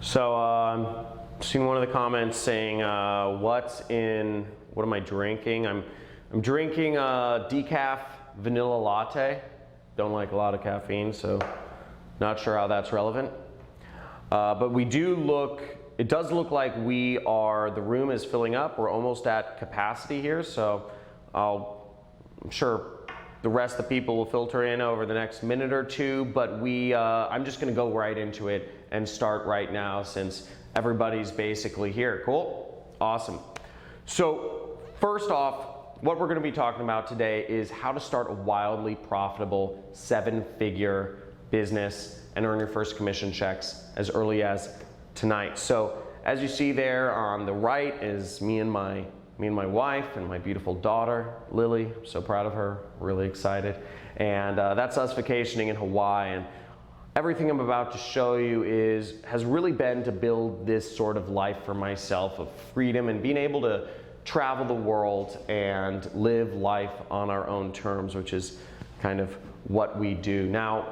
So seen one of the comments saying, what am I drinking? I'm drinking a decaf vanilla latte. Don't like a lot of caffeine, so not sure how that's relevant. But it does look like the room is filling up. We're almost at capacity here, so I'm sure the rest of the people will filter in over the next minute or two, but I'm just gonna go right into it and start right now since everybody's basically here. Cool? Awesome. So first off, what we're gonna be talking about today is how to start a wildly profitable 7-figure business and earn your first commission checks as early as tonight. So as you see there on the right is me and my wife and my beautiful daughter, Lily. I'm so proud of her, really excited. And that's us vacationing in Hawaii. And everything I'm about to show you has really been to build this sort of life for myself of freedom and being able to travel the world and live life on our own terms, which is kind of what we do. Now,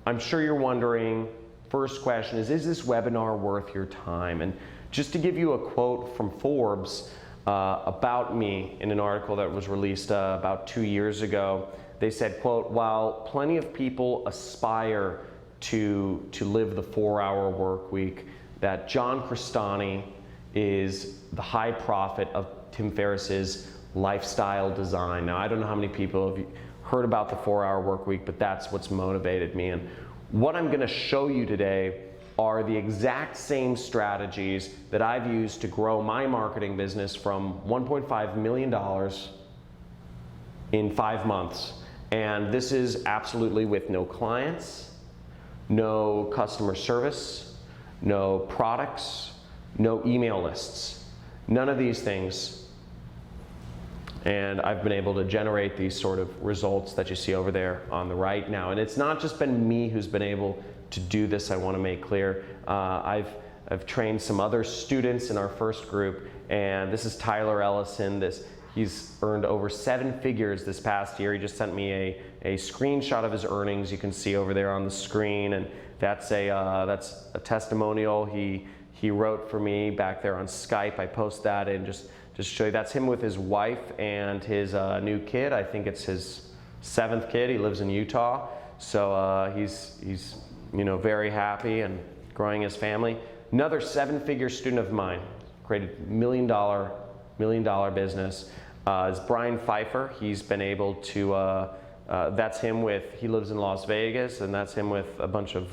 I'm sure you're wondering, first question is this webinar worth your time? And just to give you a quote from Forbes, about me in an article that was released about 2 years ago. They said, quote, while plenty of people aspire to live the 4-hour work week, that John Crestani is the high prophet of Tim Ferriss's lifestyle design. Now, I don't know how many people have heard about the 4-hour work week, but that's what's motivated me. And what I'm gonna show you today are the exact same strategies that I've used to grow my marketing business from $1.5 million in 5 months. And this is absolutely with no clients, no customer service, no products, no email lists, none of these things. And I've been able to generate these sort of results that you see over there on the right now. And it's not just been me who's been able to do this, I want to make clear. I've trained some other students in our first group, and this is Tyler Ellison. He's earned over 7 figures this past year. He just sent me a screenshot of his earnings. You can see over there on the screen, and that's a testimonial he wrote for me back there on Skype. I post that in just to show you. That's him with his wife and his new kid. I think it's his 7th kid. He lives in Utah, so he's very happy and growing his family. Another 7-figure student of mine, created $1 million business, is Brian Pfeiffer. He's been able to, that's him he lives in Las Vegas, and that's him with a bunch of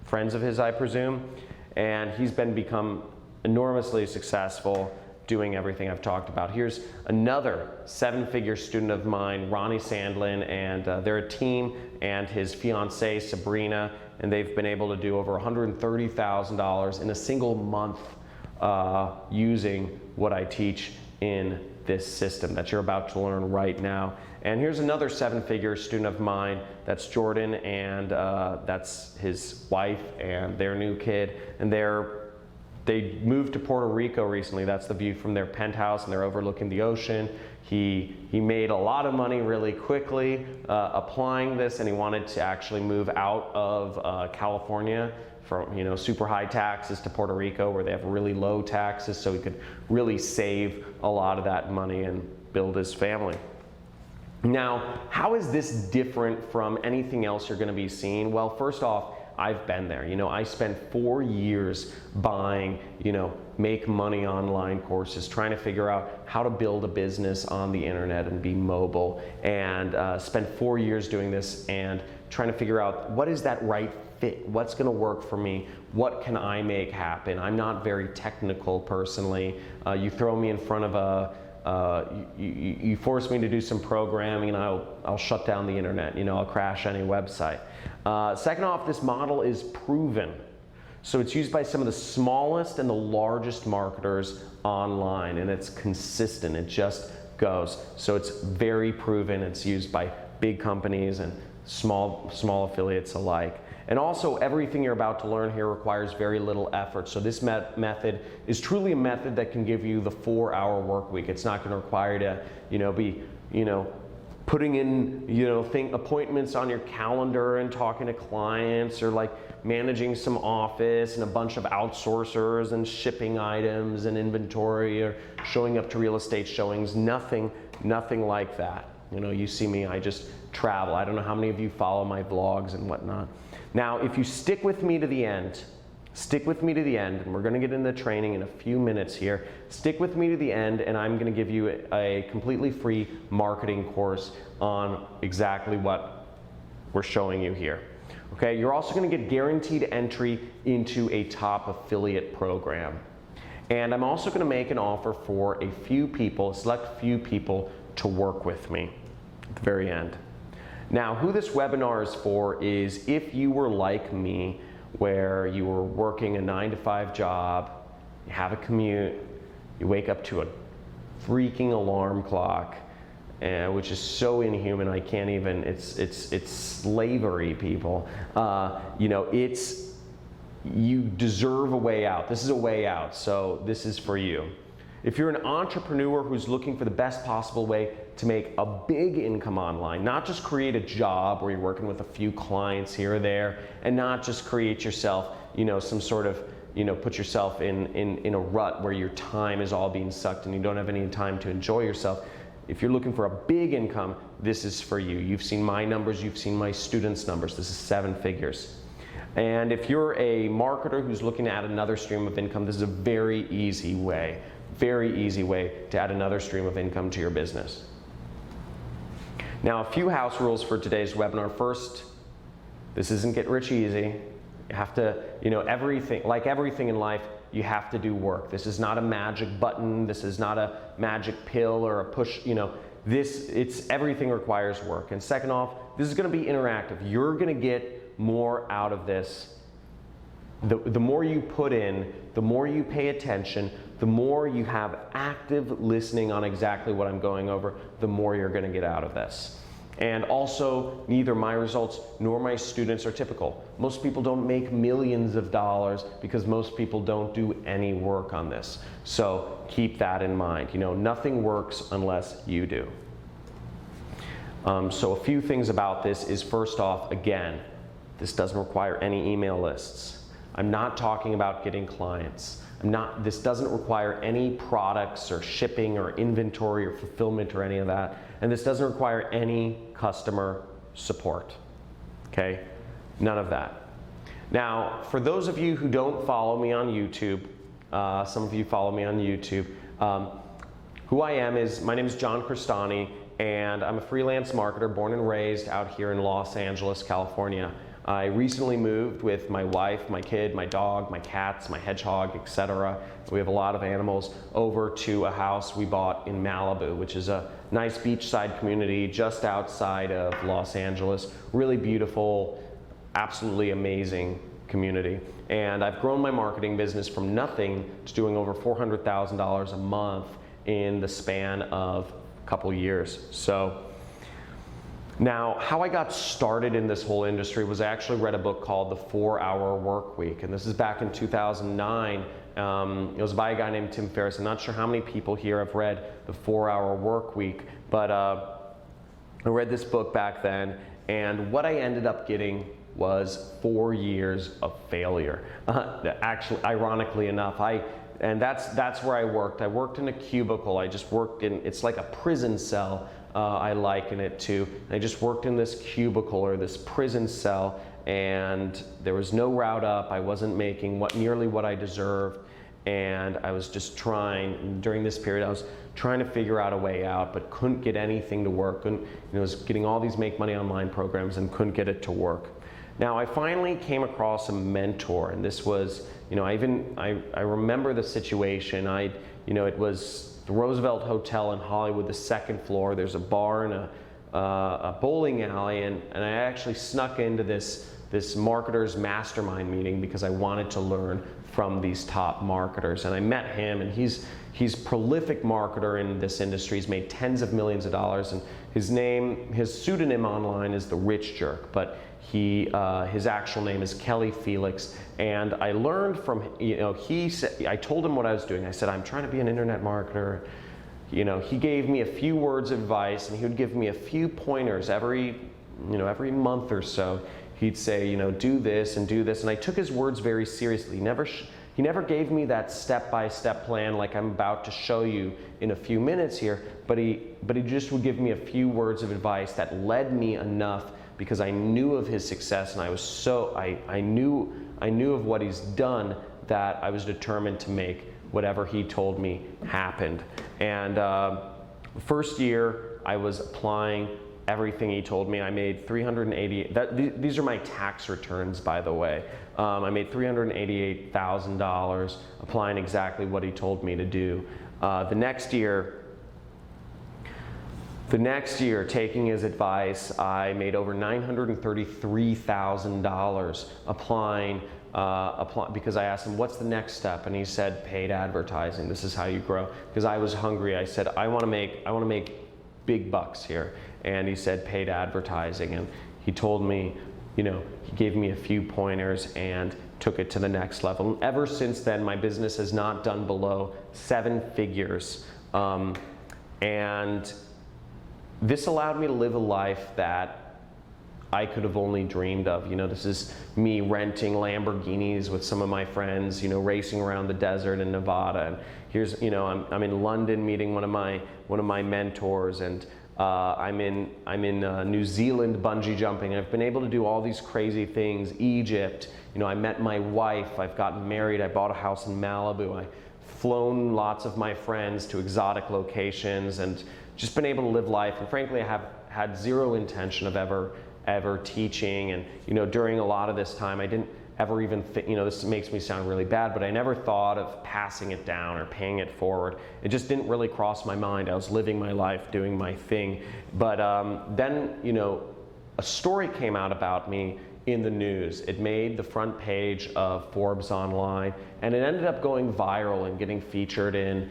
friends of his, I presume. And he's become enormously successful doing everything I've talked about. Here's another 7-figure student of mine, Ronnie Sandlin, and they're a team, and his fiancée, Sabrina, and they've been able to do over $130,000 in a single month using what I teach in this system that you're about to learn right now. And here's another 7-figure student of mine, that's Jordan, and that's his wife and their new kid, and they moved to Puerto Rico recently. That's the view from their penthouse, and they're overlooking the ocean. He made a lot of money really quickly applying this, and he wanted to actually move out of California from super high taxes to Puerto Rico where they have really low taxes, so he could really save a lot of that money and build his family. Now, how is this different from anything else you're going to be seeing? Well, first off, I've been there. I spent 4 years buying, make money online courses, trying to figure out how to build a business on the internet and be mobile, and spent 4 years doing this and trying to figure out what is that right fit, what's going to work for me, what can I make happen. I'm not very technical personally. You throw me in front of you force me to do some programming and I'll shut down the internet, I'll crash any website. Second off, this model is proven. So it's used by some of the smallest and the largest marketers online, and it's consistent, it just goes. So it's very proven, it's used by big companies and small affiliates alike. And also, everything you're about to learn here requires very little effort. So this method is truly a method that can give you the 4-hour work week. It's not going to require you to, be, putting in, appointments on your calendar and talking to clients, or like managing some office and a bunch of outsourcers and shipping items and inventory, or showing up to real estate showings. Nothing like that. You see me, I just travel. I don't know how many of you follow my vlogs and whatnot. Now, if you stick with me to the end, and we're gonna get into training in a few minutes here. Stick with me to the end, and I'm gonna give you a completely free marketing course on exactly what we're showing you here. Okay, you're also gonna get guaranteed entry into a top affiliate program. And I'm also gonna make an offer for a select few people to work with me at the very end. Now, who this webinar is for is if you were like me, where you were working a 9-to-5 job, you have a commute, you wake up to a freaking alarm clock, which is so inhuman. I can't even. It's slavery, people. You deserve a way out. This is a way out. So this is for you. If you're an entrepreneur who's looking for the best possible way to make a big income online, not just create a job where you're working with a few clients here or there, and not just create yourself, some sort of, put yourself in a rut where your time is all being sucked and you don't have any time to enjoy yourself. If you're looking for a big income, this is for you. You've seen my numbers, you've seen my students' numbers. This is 7 figures. And if you're a marketer who's looking to add another stream of income, this is a very easy way to add another stream of income to your business. Now, a few house rules for today's webinar. First, this isn't get rich easy. You have to, like everything in life, you have to do work. This is not a magic button. This is not a magic pill or a push, everything requires work. And second off, this is gonna be interactive. You're gonna get more out of this. The more you put in, the more you pay attention, the more you have active listening on exactly what I'm going over, the more you're gonna get out of this. And also, neither my results nor my students are typical. Most people don't make millions of dollars because most people don't do any work on this. So keep that in mind. Nothing works unless you do. So a few things about this is, first off, again, this doesn't require any email lists. I'm not talking about getting clients. This doesn't require any products or shipping or inventory or fulfillment or any of that. And this doesn't require any customer support, okay? None of that. Now, for those of you who don't follow me on YouTube, some of you follow me on YouTube, who I am is, my name is John Cristani, and I'm a freelance marketer born and raised out here in Los Angeles, California. I recently moved with my wife, my kid, my dog, my cats, my hedgehog, etc. We have a lot of animals over to a house we bought in Malibu, which is a nice beachside community just outside of Los Angeles. Really beautiful, absolutely amazing community. And I've grown my marketing business from nothing to doing over $400,000 a month in the span of a couple years. So. Now, how I got started in this whole industry was I actually read a book called The 4-Hour Work Week, and this is back in 2009. It was by a guy named Tim Ferriss. I'm not sure how many people here have read The 4-Hour Work Week, but I read this book back then, and what I ended up getting was 4 years of failure. Actually, ironically enough, and that's where I worked. I worked in a cubicle. I just worked in, it's like a prison cell. I liken it to. I just worked in this cubicle or this prison cell, and there was no route up. I wasn't making nearly what I deserved, and I was just trying. During this period, I was trying to figure out a way out, but couldn't get anything to work. I was getting all these make money online programs and couldn't get it to work. Now, I finally came across a mentor, and this was, I remember the situation. It was the Roosevelt Hotel in Hollywood, the 2nd floor. There's a bar and a bowling alley, and I actually snuck into this marketers mastermind meeting because I wanted to learn from these top marketers. And I met him, and he's prolific marketer in this industry. He's made tens of millions of dollars, and his pseudonym online is the Rich Jerk, but his actual name is Kelly Felix. And I learned from, I told him what I was doing. I said, I'm trying to be an internet marketer. he gave me a few words of advice, and he would give me a few pointers every month or so. He'd say, do this and do this, and I took his words very seriously. He never gave me that step-by-step plan like I'm about to show you in a few minutes here, but he just would give me a few words of advice that led me enough, because I knew of his success, and I knew of what he's done, that I was determined to make whatever he told me happened. And first year I was applying everything he told me. I made these are my tax returns, by the way. I made $388,000 applying exactly what he told me to do. The next year, taking his advice, I made over $933,000 applying because I asked him, what's the next step? And he said, paid advertising. This is how you grow. Because I was hungry. I said, I want to make big bucks here. And he said, paid advertising. And he told me, he gave me a few pointers and took it to the next level. And ever since then, my business has not done below 7 figures. And this allowed me to live a life that I could have only dreamed of. This is me renting Lamborghinis with some of my friends, racing around the desert in Nevada. And here's, I'm in London meeting one of my mentors, and I'm in New Zealand bungee jumping. I've been able to do all these crazy things. Egypt, I met my wife. I've gotten married. I bought a house in Malibu. I've flown lots of my friends to exotic locations, and just been able to live life. And frankly, I have had zero intention of ever teaching. And during a lot of this time, I didn't ever even think, this makes me sound really bad, but I never thought of passing it down or paying it forward. It just didn't really cross my mind. I was living my life, doing my thing. But then a story came out about me in the news. It made the front page of Forbes Online, and it ended up going viral and getting featured in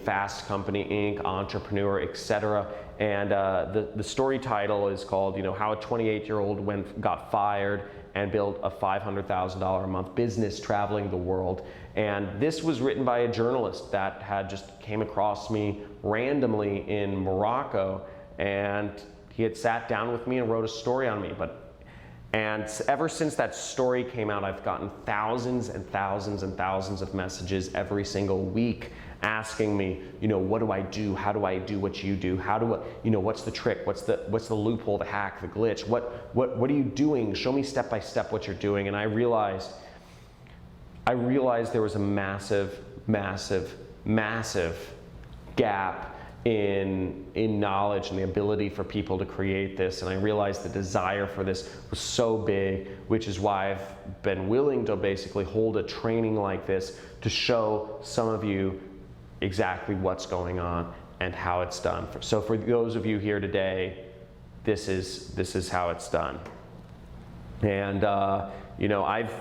Fast Company Inc., Entrepreneur, etc. And the story title is called, How a 28-year-old got fired and built a $500,000 a month business traveling the world. And this was written by a journalist that had just came across me randomly in Morocco, and he had sat down with me and wrote a story on me. And ever since that story came out, I've gotten thousands and thousands and thousands of messages every single week asking me, what do I do? How do I do what you do? How do I, what's the trick? What's the loophole, the hack, the glitch? What are you doing? Show me step by step what you're doing. And I realized there was a massive, massive, massive gap in knowledge and the ability for people to create this. And I realized the desire for this was so big, which is why I've been willing to basically hold a training like this to show some of you exactly what's going on and how it's done. So for those of you here today, this is how it's done. And I've,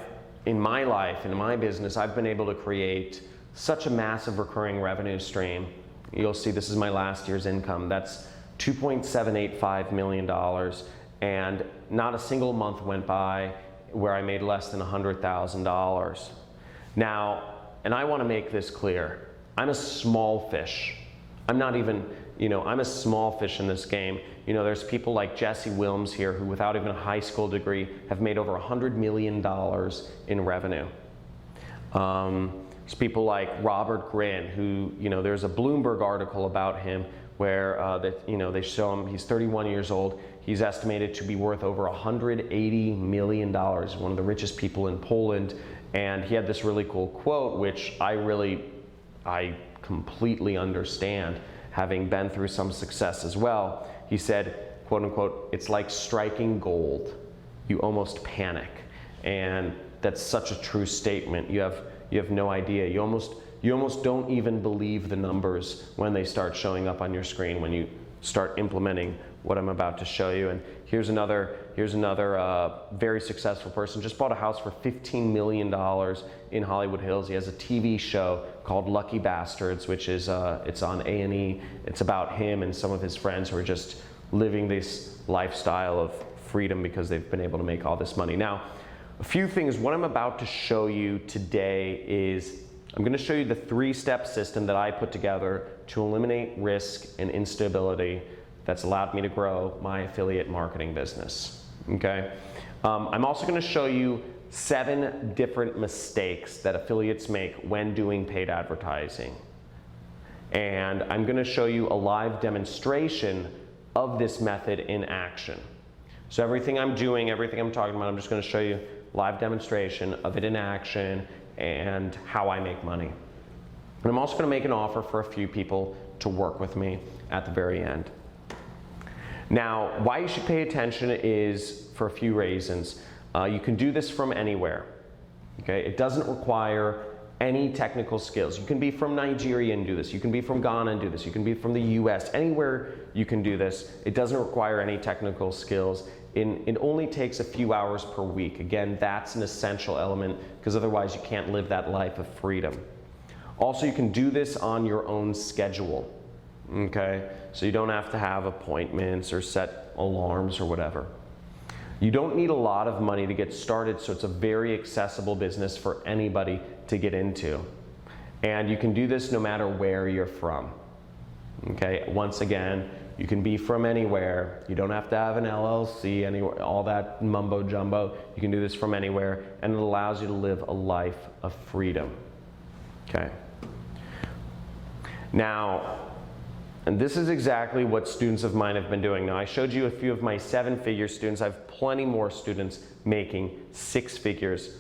in my life, in my business, I've been able to create such a massive recurring revenue stream. You'll see this is my last year's income. That's $2.785 million, and not a single month went by where I made less than $100,000. Now, and I want to make this clear, I'm a small fish. I'm not even, I'm a small fish in this game. There's people like Jesse Wilms here who, without even a high school degree, have made over $100 million in revenue. There's people like Robert Grimm, who, there's a Bloomberg article about him where they show him, he's 31 years old. He's estimated to be worth over $180 million, one of the richest people in Poland. And he had this really cool quote, which I completely understand, having been through some success as well. He said, quote unquote, "It's like striking gold. You almost panic." And that's such a true statement. You have no idea. You almost don't even believe the numbers when they start showing up on your screen when you start implementing what I'm about to show you. And here's another very successful person. Just bought a house for $15 million in Hollywood Hills. He has a TV show called Lucky Bastards, which is it's on A&E. It's about him and some of his friends who are just living this lifestyle of freedom because they've been able to make all this money. Now, a few things. What I'm about to show you today is I'm going to show you the 3-step system that I put together to eliminate risk and instability that's allowed me to grow my affiliate marketing business. Okay? I'm also going to show you 7 different mistakes that affiliates make when doing paid advertising. And I'm going to show you a live demonstration of this method in action. So everything I'm doing, everything I'm talking about, I'm just going to show you live demonstration of it in action and how I make money. And I'm also going to make an offer for a few people to work with me at the very end. Now, why you should pay attention is for a few reasons. You can do this from anywhere. Okay? It doesn't require any technical skills. You can be from Nigeria and do this. You can be from Ghana and do this. You can be from the US. Anywhere you can do this. It doesn't require any technical skills. It only takes a few hours per week. Again, that's an essential element because otherwise you can't live that life of freedom. Also, you can do this on your own schedule. Okay? So you don't have to have appointments or set alarms or whatever. You don't need a lot of money to get started, so it's a very accessible business for anybody to get into. And you can do this no matter where you're from. Okay, once again, you can be from anywhere. You don't have to have an LLC, anywhere, all that mumbo jumbo. You can do this from anywhere, and it allows you to live a life of freedom. Okay. Now, and this is exactly what students of mine have been doing. Now, I showed you a few of my 7-figure students. I have plenty more students making 6 figures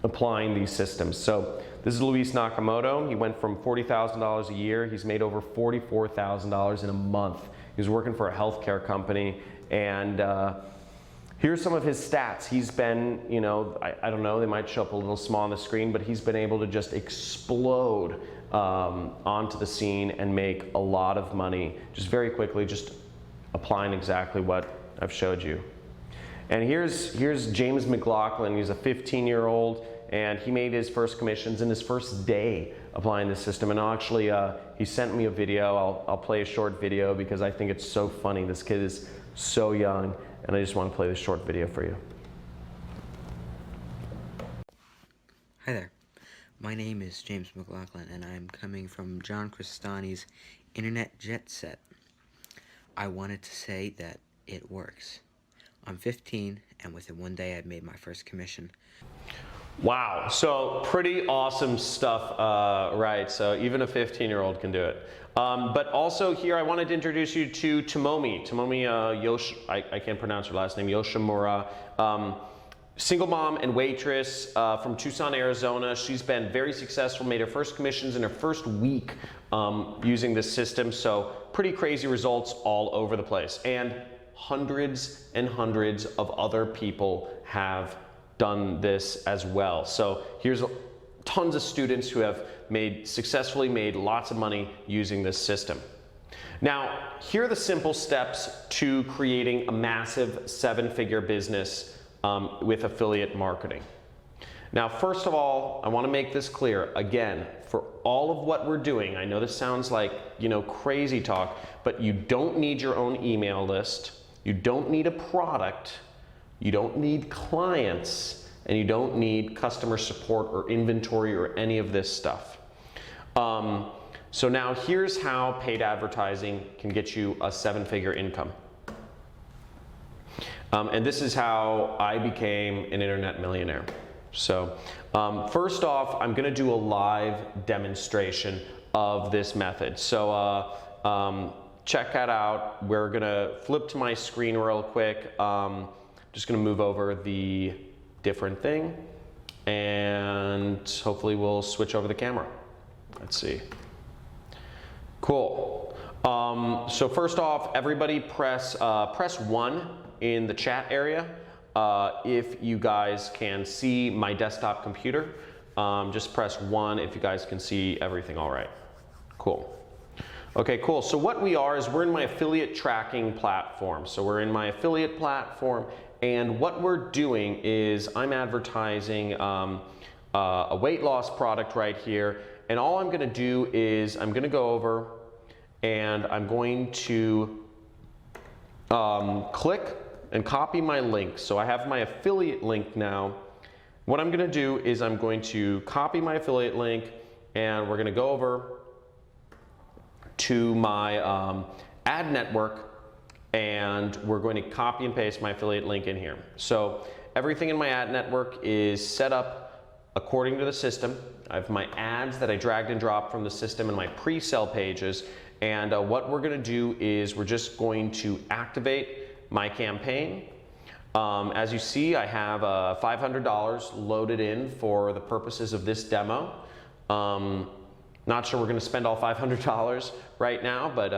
applying these systems. So this is Luis Nakamoto. He went from $40,000 a year. He's made over $44,000 in a month. He was working for a healthcare company, and here's some of his stats. He's been, you know, I don't know, they might show up a little small on the screen, but he's been able to just explode onto the scene and make a lot of money just very quickly, just applying exactly what I've showed you. And here's James McLaughlin. He's a 15-year-old, and he made his first commissions in his first day applying this system. And actually, he sent me a video. I'll play a short video because I think it's so funny. This kid is so young, and I just want to play this short video for you. Hi there. My name is James McLaughlin, and I'm coming from John Cristani's Internet Jet Set. I wanted to say that it works. I'm 15, and within 1 day I've made my first commission. Wow, so pretty awesome stuff, right? So even a 15-year-old can do it. But also here I wanted to introduce you to Tomomi Yosh, I can't pronounce her last name, Yoshimura. Single mom and waitress from Tucson, Arizona. She's been very successful, made her first commissions in her first week using this system. So pretty crazy results all over the place. And hundreds and hundreds of other people have done this as well. So here's tons of students who have successfully made lots of money using this system. Now, here are the simple steps to creating a massive 7-figure business with affiliate marketing. Now, first of all, I want to make this clear. Again, for all of what we're doing, I know this sounds like, you know, crazy talk, but you don't need your own email list. You don't need a product. You don't need clients, and you don't need customer support or inventory or any of this stuff. So now here's how paid advertising can get you a 7-figure income. And this is how I became an internet millionaire. So first off, I'm going to do a live demonstration of this method. So check that out. We're going to flip to my screen real quick. Just going to move over the different thing, and hopefully we'll switch over the camera. Let's see. Cool. So first off, everybody press 1 in the chat area if you guys can see my desktop computer. Just press 1 if you guys can see everything all right. Cool. Okay, cool. So what we are is we're in my affiliate tracking platform. So we're in my affiliate platform, and what we're doing is I'm advertising a weight loss product right here. And all I'm going to do is I'm going to go over and I'm going to click and copy my link. So I have my affiliate link now, What I'm going to do is I'm going to copy my affiliate link, and we're going to go over to my ad network, and we're going to copy and paste my affiliate link in here. So everything in my ad network is set up according to the system. I have my ads that I dragged and dropped from the system and my pre-sell pages. And what we're going to do is we're just going to activate my campaign. As you see, I have $500 loaded in for the purposes of this demo. Not sure we're going to spend all $500 right now, but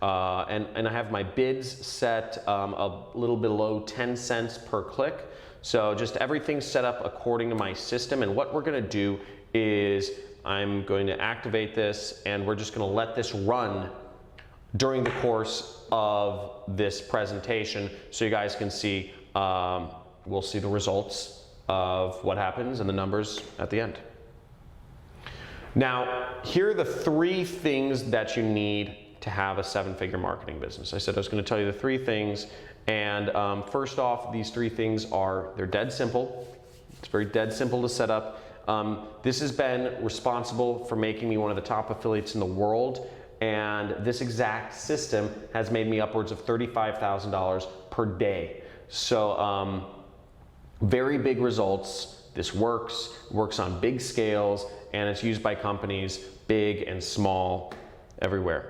and I have my bids set a little below 10 cents per click. So just everything's set up according to my system. And what we're going to do is I'm going to activate this, and we're just going to let this run during the course of this presentation, so you guys can see, we'll see the results of what happens and the numbers at the end. Now, here are the 3 things that you need to have a 7-figure marketing business. I said I was going to tell you the 3 things, and first off, these 3 things they're dead simple. It's very dead simple to set up. This has been responsible for making me one of the top affiliates in the world, and this exact system has made me upwards of $35,000 per day. So very big results. This works on big scales, and it's used by companies big and small everywhere.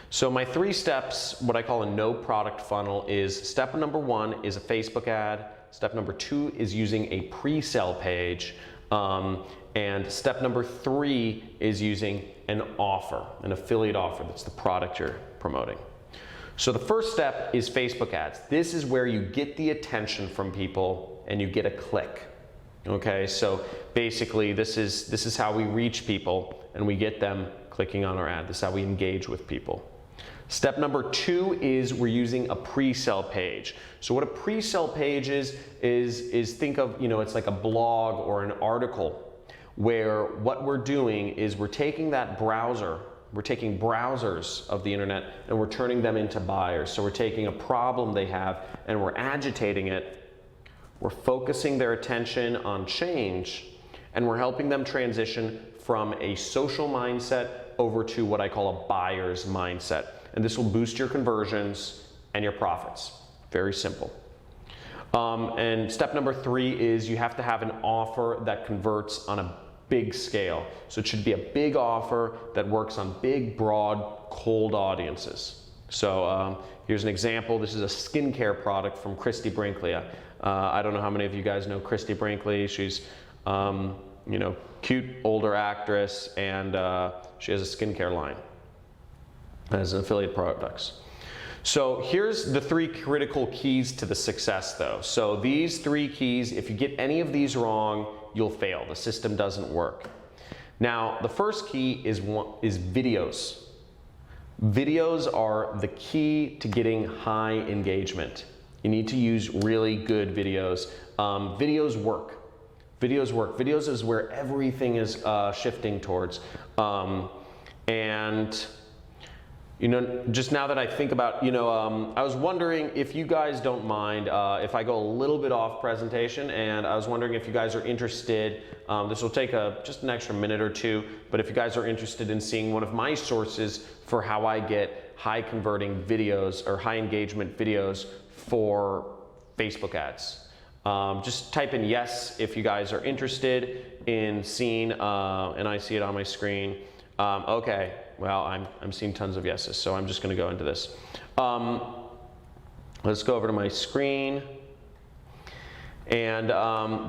So my 3 steps, what I call a no product funnel, is step number 1 is a Facebook ad. Step number 2 is using a pre-sell page. And step number 3 is using an offer, an affiliate offer. That's the product you're promoting. So the first step is Facebook ads. This is where you get the attention from people and you get a click. Okay, so basically this is how we reach people and we get them clicking on our ad. This is how we engage with people. Step number 2 is we're using a pre-sell page. So what a pre-sell page is think of, it's like a blog or an article, where what we're doing is we're taking that browser, we're taking browsers of the internet and we're turning them into buyers. So we're taking a problem they have and we're agitating it. We're focusing their attention on change, and we're helping them transition from a social mindset over to what I call a buyer's mindset. And this will boost your conversions and your profits. Very simple. And step number 3 is you have to have an offer that converts on a big scale. So it should be a big offer that works on big, broad, cold audiences. So here's an example. This is a skincare product from Christy Brinkley. I don't know how many of you guys know Christy Brinkley. She's cute older actress, and she has a skincare line as an affiliate products. So here's the 3 critical keys to the success though. So these 3 keys, if you get any of these wrong, you'll fail. The system doesn't work. Now, the first key is videos. Videos are the key to getting high engagement. You need to use really good videos. Videos work. Videos work. Videos is where everything is shifting towards. Just now that I think about, I was wondering if you guys don't mind if I go a little bit off presentation, and I was wondering if you guys are interested, this will take just an extra minute or 2, but if you guys are interested in seeing one of my sources for how I get high converting videos or high engagement videos for Facebook ads. Just type in yes if you guys are interested in seeing, and I see it on my screen. Okay. Well, I'm seeing tons of yeses, so I'm just going to go into this. Let's go over to my screen. And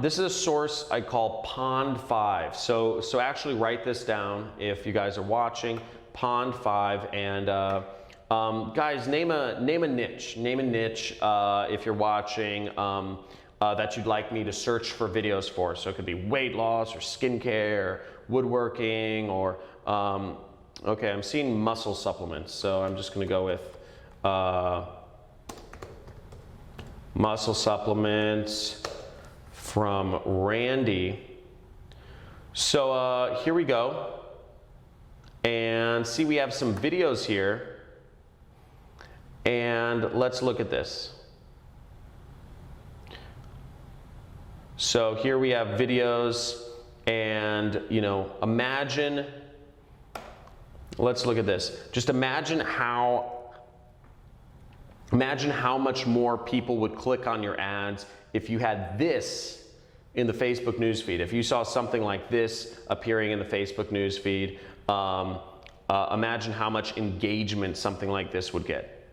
this is a source I call Pond 5. So actually write this down if you guys are watching. Pond 5. And guys, name a niche. Name a niche if you're watching that you'd like me to search for videos for. So it could be weight loss or skincare, or woodworking, or okay, I'm seeing muscle supplements, so I'm just going to go with muscle supplements from Randy. So here we go. And see, we have some videos here. And let's look at this. So here we have videos, and imagine, let's look at this. Just imagine how much more people would click on your ads if you had this in the Facebook newsfeed. If you saw something like this appearing in the Facebook newsfeed, imagine how much engagement something like this would get.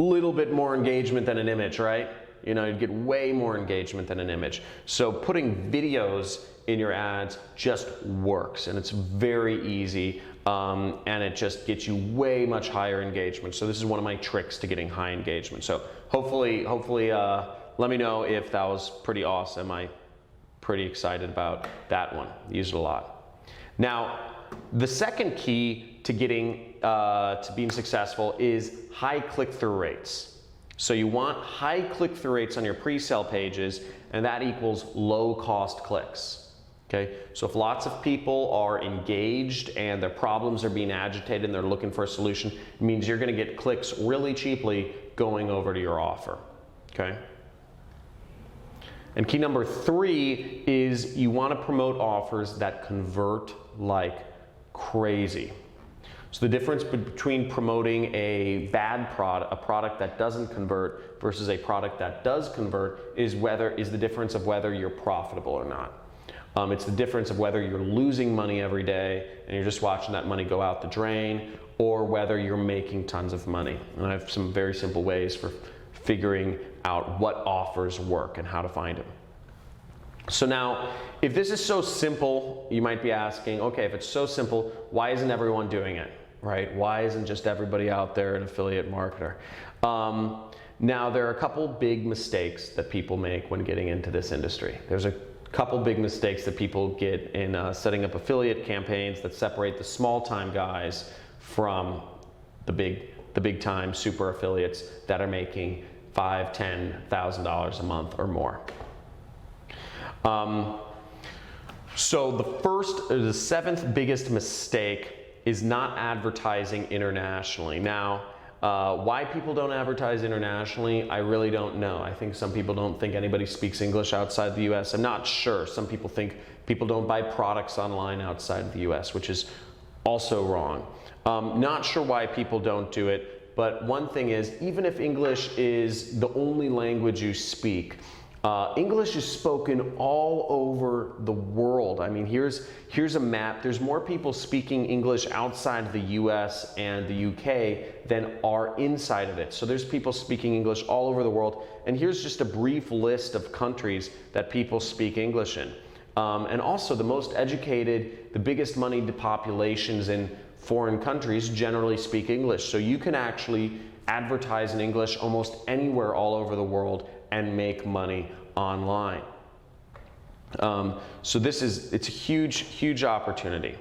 A little bit more engagement than an image, right? You'd get way more engagement than an image. So putting videos in your ads just works, and it's very easy, and it just gets you way much higher engagement. So this is one of my tricks to getting high engagement. So hopefully, let me know if that was pretty awesome. I'm pretty excited about that one. Use it a lot. Now, the second key to getting to being successful is high click-through rates. So you want high click-through rates on your pre-sale pages, and that equals low-cost clicks. Okay, so if lots of people are engaged and their problems are being agitated and they're looking for a solution, it means you're going to get clicks really cheaply going over to your offer. Okay. And key number 3 is you want to promote offers that convert like crazy. So the difference between promoting a bad product, a product that doesn't convert, versus a product that does convert is the difference of whether you're profitable or not. It's the difference of whether you're losing money every day and you're just watching that money go out the drain, or whether you're making tons of money. And I have some very simple ways for figuring out what offers work and how to find them. So now, if this is so simple, you might be asking, okay, if it's so simple, why isn't everyone doing it, right? Why isn't just everybody out there an affiliate marketer? Now, there are a couple big mistakes that people make when getting into this industry. There's a couple big mistakes that people get in setting up affiliate campaigns that separate the small-time guys from the big-time super affiliates that are making $5,000, $10,000 a month or more. So the seventh biggest mistake is not advertising internationally. Now, why people don't advertise internationally, I really don't know. I think some people don't think anybody speaks English outside the US. I'm not sure. Some people think people don't buy products online outside the US, which is also wrong. Not sure why people don't do it, but one thing is, even if English is the only language you speak, English is spoken all over the world. I mean, here's a map. There's more people speaking English outside of the US and the UK than are inside of it. So there's people speaking English all over the world. And here's just a brief list of countries that people speak English in. And also the most educated, the biggest moneyed populations in foreign countries generally speak English. So you can actually advertise in English almost anywhere all over the world and make money online. So it's a huge opportunity.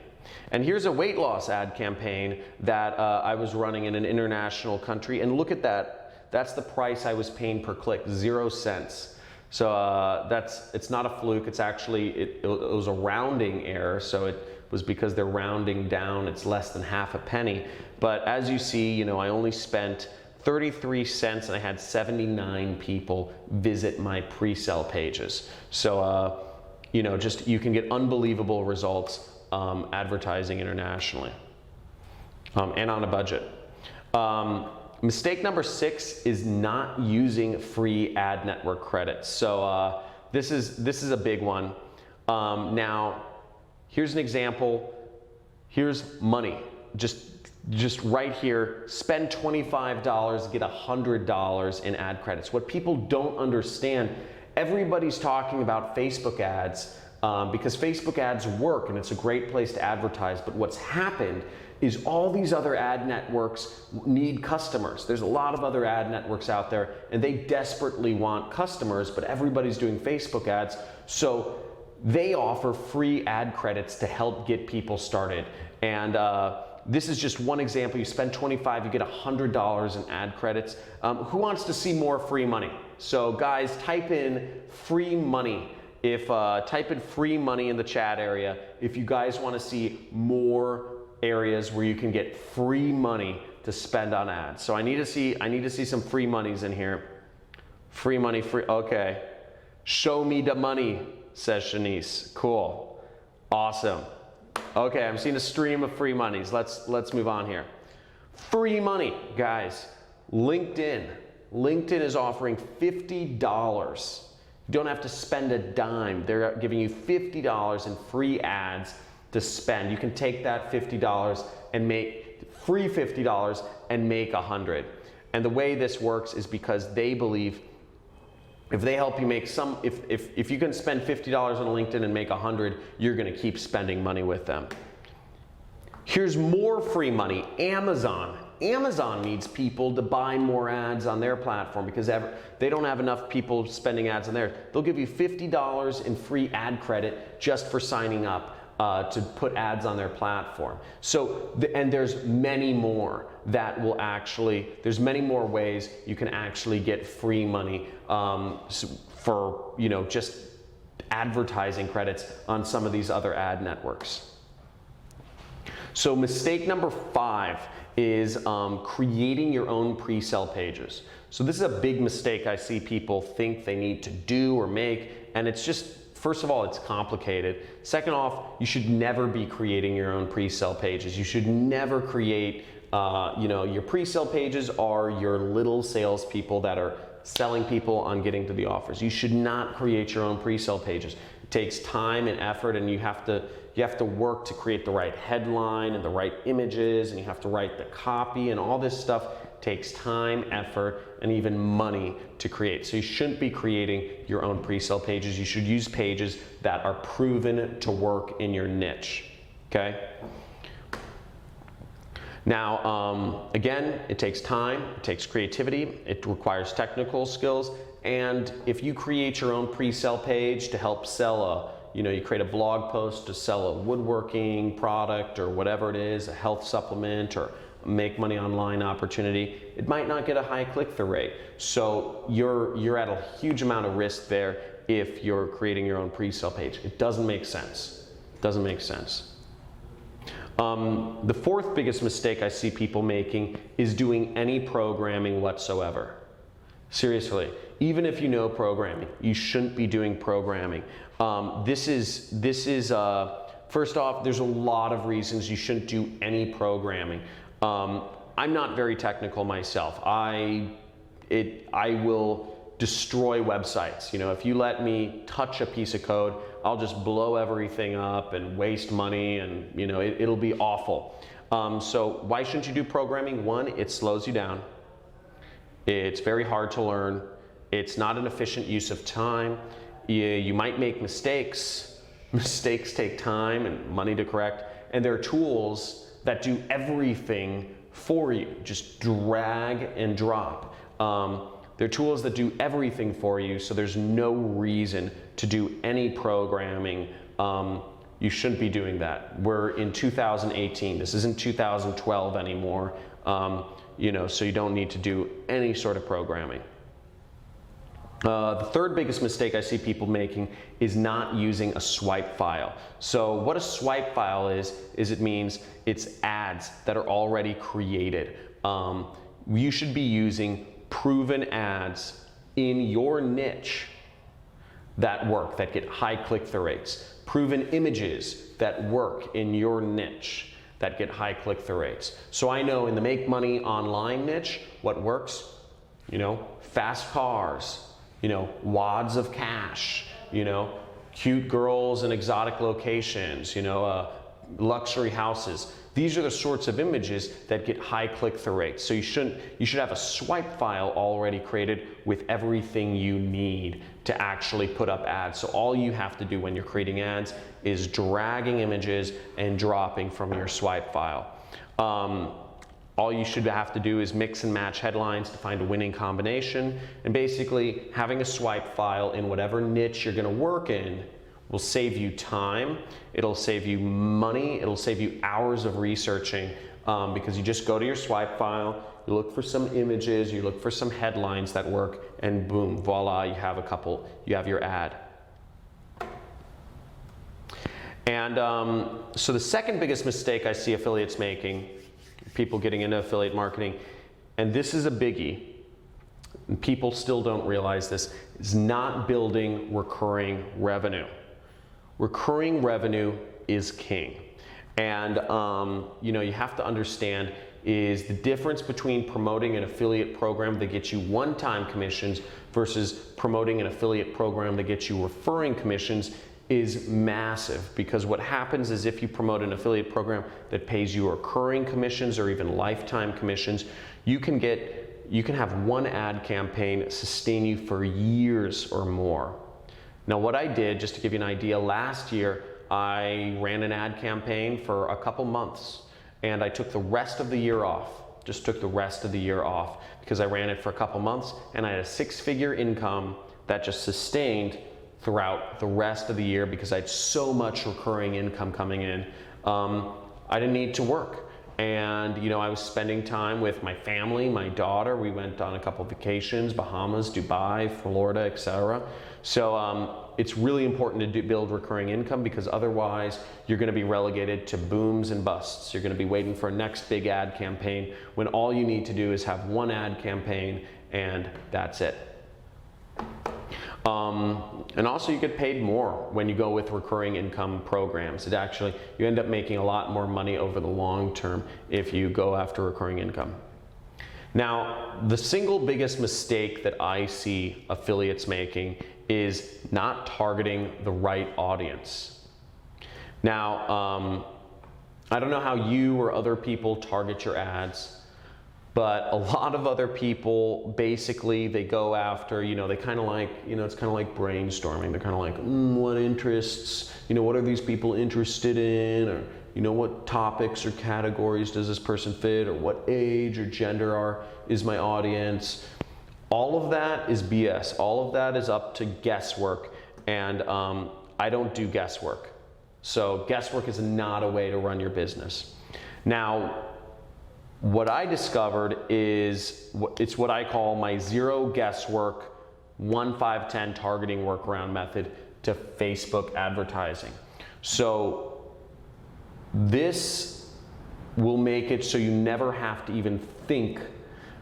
And here's a weight loss ad campaign that I was running in an international country, and look at that. That's the price I was paying per click, 0 cents. So it's not a fluke. It's actually, it was a rounding error. So it was because they're rounding down. It's less than half a penny. But as you see, I only spent 33 cents and I had 79 people visit my pre-sale pages. So, you can get unbelievable results advertising internationally and on a budget. Mistake number 6 is not using free ad network credits. So this is a big one. Now, here's an example. Here's money. Just right here, spend $25, get $100 in ad credits. What people don't understand, everybody's talking about Facebook ads because Facebook ads work and it's a great place to advertise. But what's happened is all these other ad networks need customers. There's a lot of other ad networks out there and they desperately want customers, but everybody's doing Facebook ads. So they offer free ad credits to help get people started. And this is just one example. You spend $25, you get $100 in ad credits. Who wants to see more free money? So guys, type in free money. Type in free money in the chat area if you guys want to see more areas where you can get free money to spend on ads. So I need to see some free monies in here. Free money, okay. Show me the money, says Shanice. Cool. Awesome. Okay, I'm seeing a stream of free monies. Let's move on here. Free money, guys. LinkedIn. LinkedIn is offering $50. You don't have to spend a dime. They're giving you $50 in free ads to spend. You can take that $50 and make free $50 and make $100. And the way this works is because they believe if they help you make some, if you can spend $50 on LinkedIn and make $100, you're going to keep spending money with them. Here's more free money. Amazon. Amazon needs people to buy more ads on their platform because they don't have enough people spending ads on theirs. They'll give you $50 in free ad credit just for signing up to put ads on their platform. So, and there's many more that will actually, there's many more ways you can actually get free money for, you know, just advertising credits on some of these other ad networks. So mistake number 5 is creating your own pre-sell pages. So this is a big mistake I see people think they need to do or make, and it's just, first of all, it's complicated. Second off, you should never be creating your own pre-sell pages. You should never create, you know, your pre-sell pages are your little salespeople that are selling people on getting to the offers. You should not create your own pre-sell pages. It takes time and effort, and you have to work to create the right headline and the right images, and you have to write the copy, and all this stuff takes time, effort, and even money to create. So you shouldn't be creating your own pre-sell pages. You should use pages that are proven to work in your niche, okay? Now, again, it takes time, it takes creativity, it requires technical skills, and if you create your own pre-sell page to help sell you create a blog post to sell a woodworking product or whatever it is, a health supplement or make money online opportunity, it might not get a high click-through rate. So you're at a huge amount of risk there if you're creating your own pre-sell page. It doesn't make sense. It doesn't make sense. The fourth biggest mistake I see people making is doing any programming whatsoever. Seriously, even if you know programming, you shouldn't be doing programming. This is first off, there's a lot of reasons you shouldn't do any programming. I'm not very technical myself. I will destroy websites. You know, if you let me touch a piece of code, I'll just blow everything up and waste money, and you know, it'll be awful. So why shouldn't you do programming? One, it slows you down. It's very hard to learn. It's not an efficient use of time. You might make mistakes. Mistakes take time and money to correct. And there are tools that do everything for you. Just drag and drop. There are tools that do everything for you, so there's no reason to do any programming. You shouldn't be doing that. We're in 2018. This isn't 2012 anymore. You know, so you don't need to do any sort of programming. The third biggest mistake I see people making is not using a swipe file. So what a swipe file is it means it's ads that are already created. You should be using proven ads in your niche that work, that get high click-through rates. Proven images that work in your niche that get high click-through rates. So I know in the make money online niche, what works, you know, fast cars, you know, wads of cash, you know, cute girls in exotic locations, you know, luxury houses. These are the sorts of images that get high click-through rates. So you should have a swipe file already created with everything you need to actually put up ads. So all you have to do when you're creating ads is dragging images and dropping from your swipe file. All you should have to do is mix and match headlines to find a winning combination. And basically having a swipe file in whatever niche you're gonna work in will save you time, it'll save you money, it'll save you hours of researching because you just go to your swipe file, you look for some images, you look for some headlines that work, and boom, voila, you have your ad. And so the second biggest mistake I see affiliates making, people getting into affiliate marketing, and this is a biggie, and people still don't realize this, is not building recurring revenue. Recurring revenue is king. And you have to understand is the difference between promoting an affiliate program that gets you one-time commissions versus promoting an affiliate program that gets you referring commissions is massive, because what happens is if you promote an affiliate program that pays you recurring commissions or even lifetime commissions, you can have one ad campaign sustain you for years or more. Now what I did, just to give you an idea, last year I ran an ad campaign for a couple months and I took the rest of the year off, just took the rest of the year off because I ran it for a couple months and I had a 6-figure income that just sustained throughout the rest of the year because I had so much recurring income coming in. I didn't need to work. And I was spending time with my family, my daughter. We went on a couple vacations, Bahamas, Dubai, Florida, etc. So it's really important to build recurring income, because otherwise you're going to be relegated to booms and busts. You're going to be waiting for a next big ad campaign when all you need to do is have one ad campaign and that's it. And also you get paid more when you go with recurring income programs. You end up making a lot more money over the long term if you go after recurring income. Now, the single biggest mistake that I see affiliates making is not targeting the right audience. Now, I don't know how you or other people target your ads, but a lot of other people, basically, they go after, they kind of like, it's kind of like brainstorming. They're kind of like, what interests, what are these people interested in? Or, what topics or categories does this person fit? Or what age or gender is my audience? All of that is BS. All of that is up to guesswork. And I don't do guesswork. So guesswork is not a way to run your business. Now, what I discovered is, it's what I call my 0 guesswork, 1-5-10 targeting workaround method to Facebook advertising. So this will make it so you never have to even think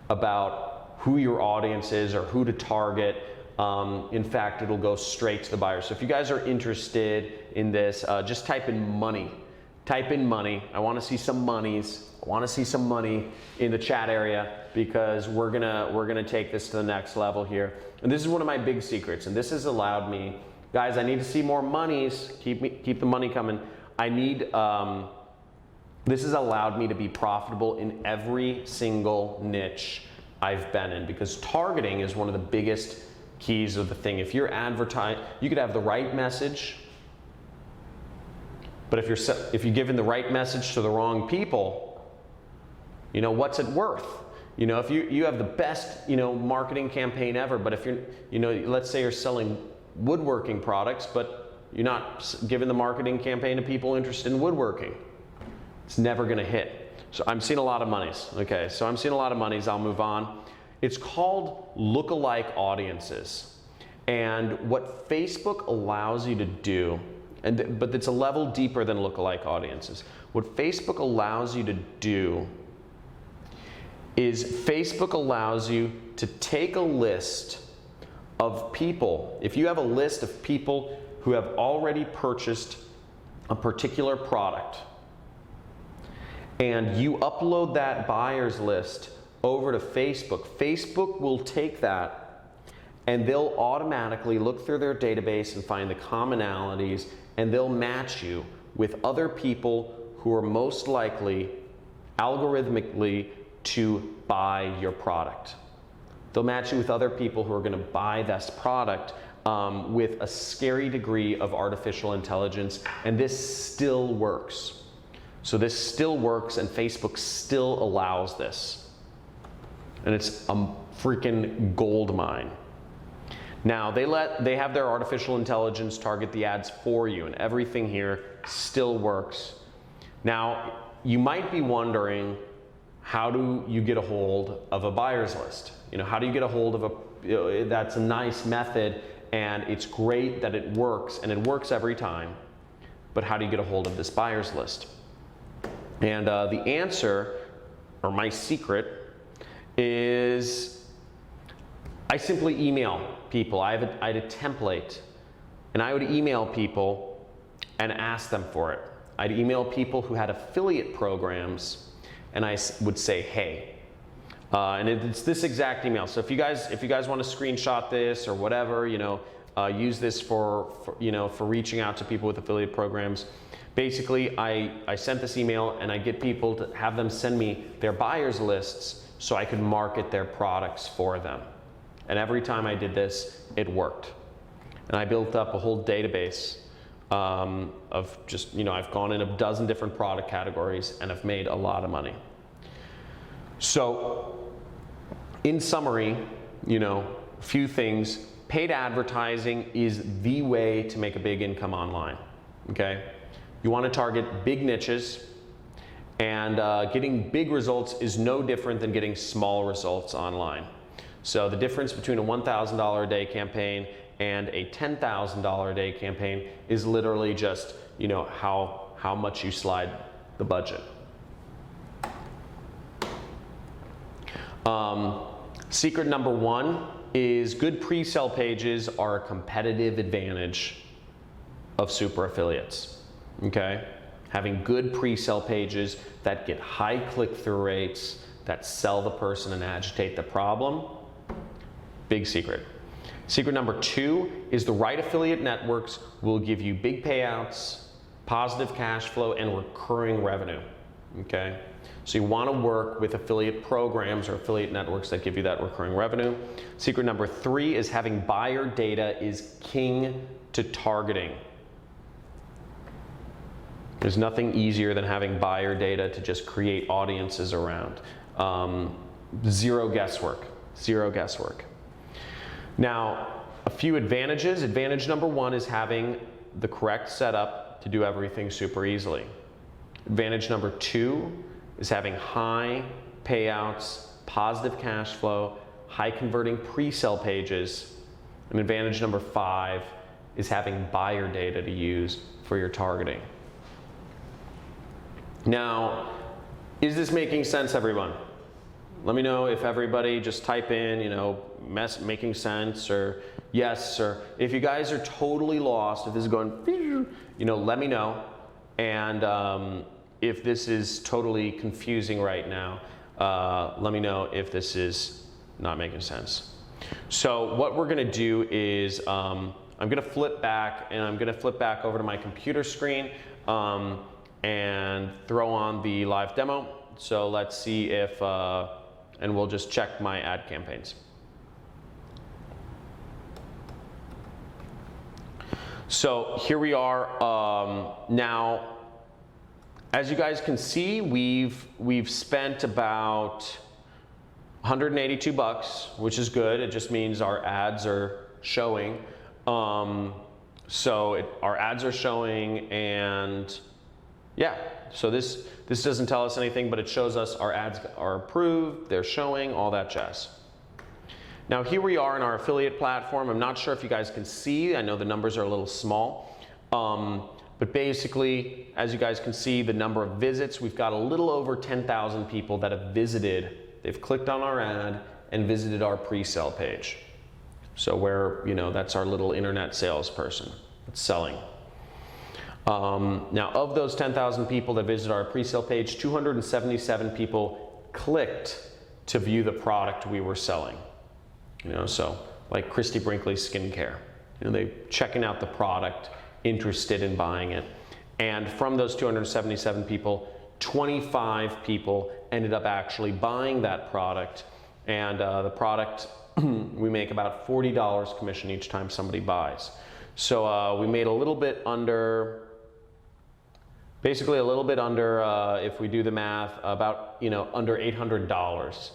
about who your audience is or who to target. In fact, it'll go straight to the buyer. So if you guys are interested in this, just type in money. Type in money. I want to see some monies. I want to see some money in the chat area, because we're gonna take this to the next level here. And this is one of my big secrets, and this has allowed me, guys, I need to see more monies. Keep the money coming. This has allowed me to be profitable in every single niche I've been in, because targeting is one of the biggest keys of the thing. If you're advertising, you could have the right message, but if you're giving the right message to the wrong people, what's it worth? If you have the best, marketing campaign ever, but if let's say you're selling woodworking products, but you're not giving the marketing campaign to people interested in woodworking, it's never going to hit. So I'm seeing a lot of monies. Okay, so I'm seeing a lot of monies. I'll move on. It's called lookalike audiences. And what Facebook allows you to do, but it's a level deeper than lookalike audiences. What Facebook allows you to do is Facebook allows you to take a list of people. If you have a list of people who have already purchased a particular product, and you upload that buyer's list over to Facebook, Facebook will take that and they'll automatically look through their database and find the commonalities, and they'll match you with other people who are most likely algorithmically to buy your product. They'll match you with other people who are going to buy this product with a scary degree of artificial intelligence, and this still works. So this still works, and Facebook still allows this. And it's a freaking gold mine. Now, they have their artificial intelligence target the ads for you, and everything here still works. Now, you might be wondering, how do you get a hold of a buyer's list? How do you get a hold of that's a nice method, and it's great that it works, and it works every time, but how do you get a hold of this buyer's list? And the answer, or my secret, is I simply email people. I had a template, and I would email people and ask them for it. I'd email people who had affiliate programs, and I would say, hey. And it's this exact email. So if you guys want to screenshot this or whatever, use this for reaching out to people with affiliate programs. Basically, I sent this email, and I get people to have them send me their buyers lists so I could market their products for them. And every time I did this, it worked. And I built up a whole database of just, I've gone in a dozen different product categories, and I've made a lot of money. So, in summary, a few things. Paid advertising is the way to make a big income online, okay? You want to target big niches, and getting big results is no different than getting small results online. So the difference between a $1,000 a day campaign and a $10,000 a day campaign is literally just, how much you slide the budget. Secret number one is good pre-sell pages are a competitive advantage of super affiliates, okay? Having good pre-sell pages that get high click-through rates, that sell the person and agitate the problem, big secret. Secret number two is the right affiliate networks will give you big payouts, positive cash flow, and recurring revenue, okay? So you want to work with affiliate programs or affiliate networks that give you that recurring revenue. Secret number three is having buyer data is king to targeting. There's nothing easier than having buyer data to just create audiences around. Zero guesswork, zero guesswork. Now, a few advantages. Advantage number one is having the correct setup to do everything super easily. Advantage number two is having high payouts, positive cash flow, high converting pre-sell pages. And advantage number five is having buyer data to use for your targeting. Now, is this making sense, everyone? Let me know if everybody just type in, making sense, or yes, or if you guys are totally lost, if this is going, let me know. And if this is totally confusing right now, let me know if this is not making sense. So what we're gonna do is I'm gonna flip back, and I'm gonna flip back over to my computer screen and throw on the live demo. So let's see if, and we'll just check my ad campaigns. So here we are now. As you guys can see, we've spent about $182, which is good. It just means our ads are showing. Our ads are showing, and yeah. So this doesn't tell us anything, but it shows us our ads are approved, they're showing, all that jazz. Now here we are in our affiliate platform. I'm not sure if you guys can see. I know the numbers are a little small. But basically, as you guys can see, the number of visits, we've got a little over 10,000 people that have visited. They've clicked on our ad and visited our pre-sell page. So that's our little internet salesperson that's selling. Now, of those 10,000 people that visited our pre-sale page, 277 people clicked to view the product we were selling. So like Christy Brinkley's skincare. They checking out the product, interested in buying it. And from those 277 people, 25 people ended up actually buying that product. And the product, we make about $40 commission each time somebody buys. So we made a little bit under, basically a little bit under, if we do the math, about under $800.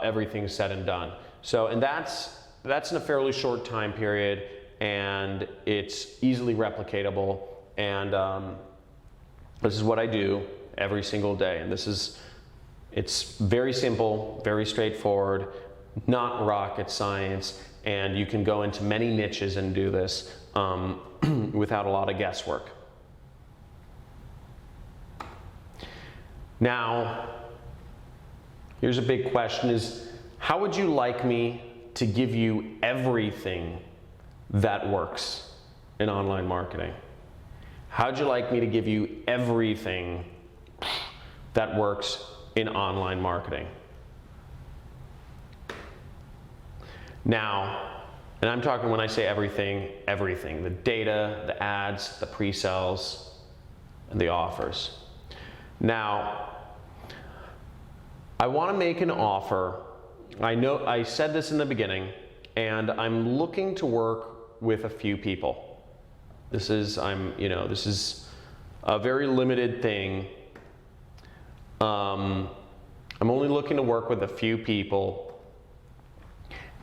Everything said and done. So, and that's in a fairly short time period, and it's easily replicatable. And this is what I do every single day. And it's very simple, very straightforward, not rocket science, and you can go into many niches and do this without a lot of guesswork. Now, here's a big question: is How would you like me to give you everything that works in online marketing? How'd you like me to give you everything that works in online marketing? Now, and I'm talking, when I say everything, everything. The data, the ads, the pre-sells, and the offers. Now, I want to make an offer. I know I said this in the beginning, and I'm looking to work with a few people. This is a very limited thing. I'm only looking to work with a few people,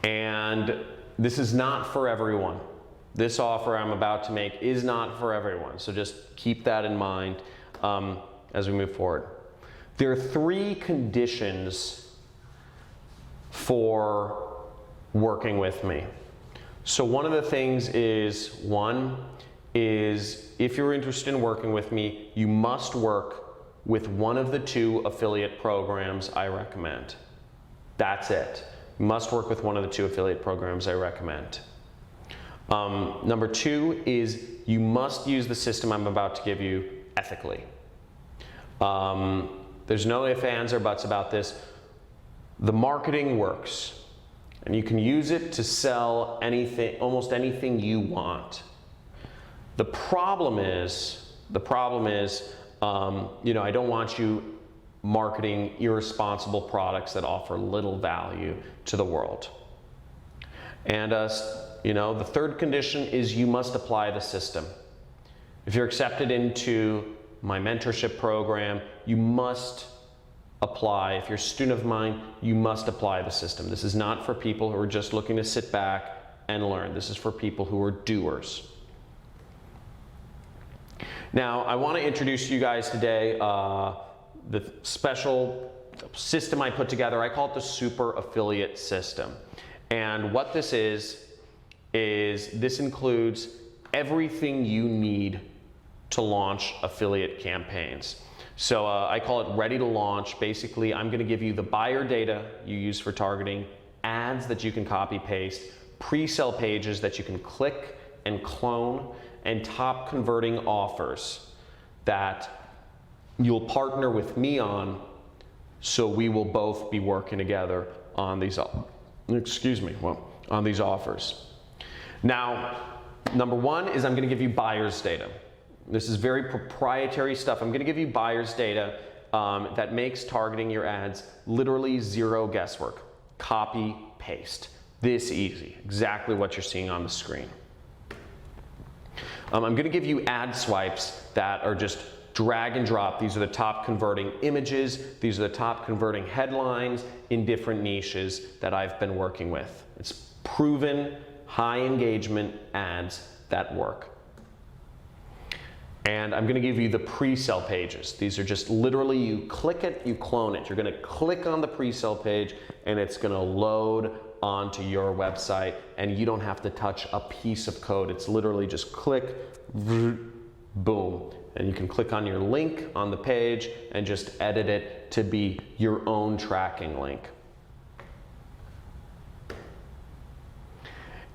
and this is not for everyone. This offer I'm about to make is not for everyone, so just keep that in mind as we move forward. There are 3 conditions for working with me. So one of the things is, if you're interested in working with me, you must work with one of the 2 affiliate programs I recommend. That's it. You must work with one of the 2 affiliate programs I recommend. Number 2 is you must use the system I'm about to give you ethically. There's no ifs, ands, or buts about this. The marketing works, and you can use it to sell anything, almost anything you want. The problem is, I don't want you marketing irresponsible products that offer little value to the world. And the 3rd condition is you must apply the system. If you're accepted into my mentorship program, you must apply. If you're a student of mine, you must apply the system. This is not for people who are just looking to sit back and learn. This is for people who are doers. Now, I want to introduce you guys today the special system I put together. I call it the Super Affiliate System. And what this is this includes everything you need to launch affiliate campaigns. So I call it ready to launch. Basically, I'm going to give you the buyer data you use for targeting, ads that you can copy paste, pre-sell pages that you can click and clone, and top converting offers that you'll partner with me on, so we will both be working together on these, on these offers. Now, number 1 is I'm going to give you buyer's data. This is very proprietary stuff. I'm going to give you buyer's data that makes targeting your ads literally 0 guesswork. Copy, paste. This easy. Exactly what you're seeing on the screen. I'm going to give you ad swipes that are just drag and drop. These are the top converting images. These are the top converting headlines in different niches that I've been working with. It's proven high engagement ads that work. And I'm going to give you the pre-sell pages. These are just literally, you click it, you clone it. You're going to click on the pre-sell page and it's going to load onto your website, and you don't have to touch a piece of code. It's literally just click, boom. And you can click on your link on the page and just edit it to be your own tracking link.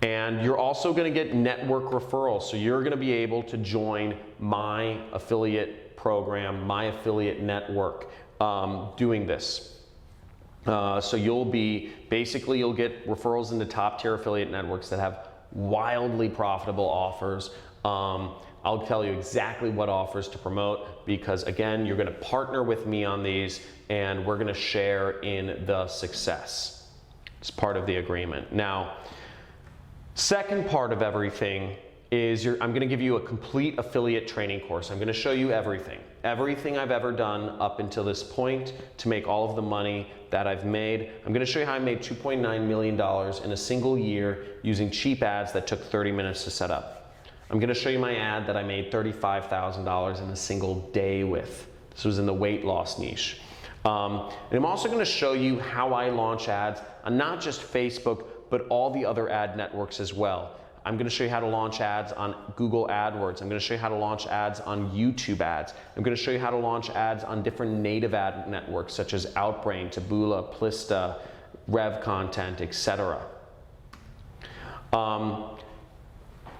And you're also going to get network referrals. So you're going to be able to join my affiliate program, my affiliate network, doing this. So you'll get referrals into top tier affiliate networks that have wildly profitable offers. I'll tell you exactly what offers to promote, because again, you're going to partner with me on these and we're going to share in the success. It's part of the agreement. Now, second part of everything is I'm going to give you a complete affiliate training course. I'm going to show you everything I've ever done up until this point to make all of the money that I've made. I'm going to show you how I made $2.9 million in a single year using cheap ads that took 30 minutes to set up. I'm going to show you my ad that I made $35,000 in a single day with. This was in the weight loss niche. And I'm also going to show you how I launch ads on not just Facebook, but all the other ad networks as well. I'm going to show you how to launch ads on Google AdWords. I'm going to show you how to launch ads on YouTube ads. I'm going to show you how to launch ads on different native ad networks such as Outbrain, Taboola, Plista, rev content, etc. All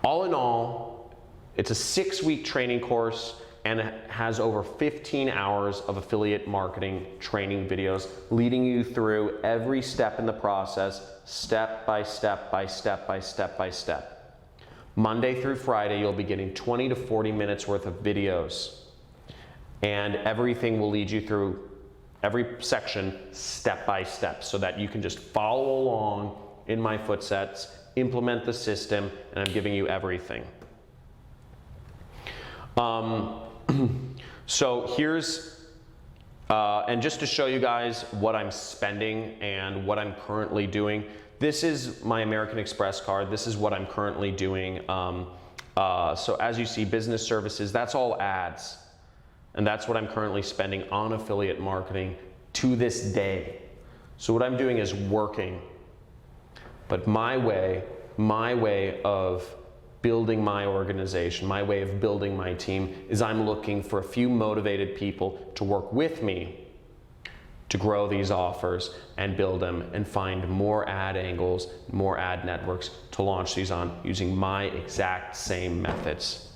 in all, it's a 6-week training course, and it has over 15 hours of affiliate marketing training videos leading you through every step in the process, step by step by step by step by step. Monday through Friday, you'll be getting 20 to 40 minutes worth of videos, and everything will lead you through every section step by step so that you can just follow along in my footsteps, implement the system, and I'm giving you everything. So here's, and just to show you guys what I'm spending and what I'm currently doing, this is my American Express card. This is what I'm currently doing. So as you see, business services, that's all ads. And that's what I'm currently spending on affiliate marketing to this day. So what I'm doing is working. But my way of building my organization, my way of building my team, is I'm looking for a few motivated people to work with me to grow these offers and build them and find more ad angles, more ad networks to launch these on using my exact same methods.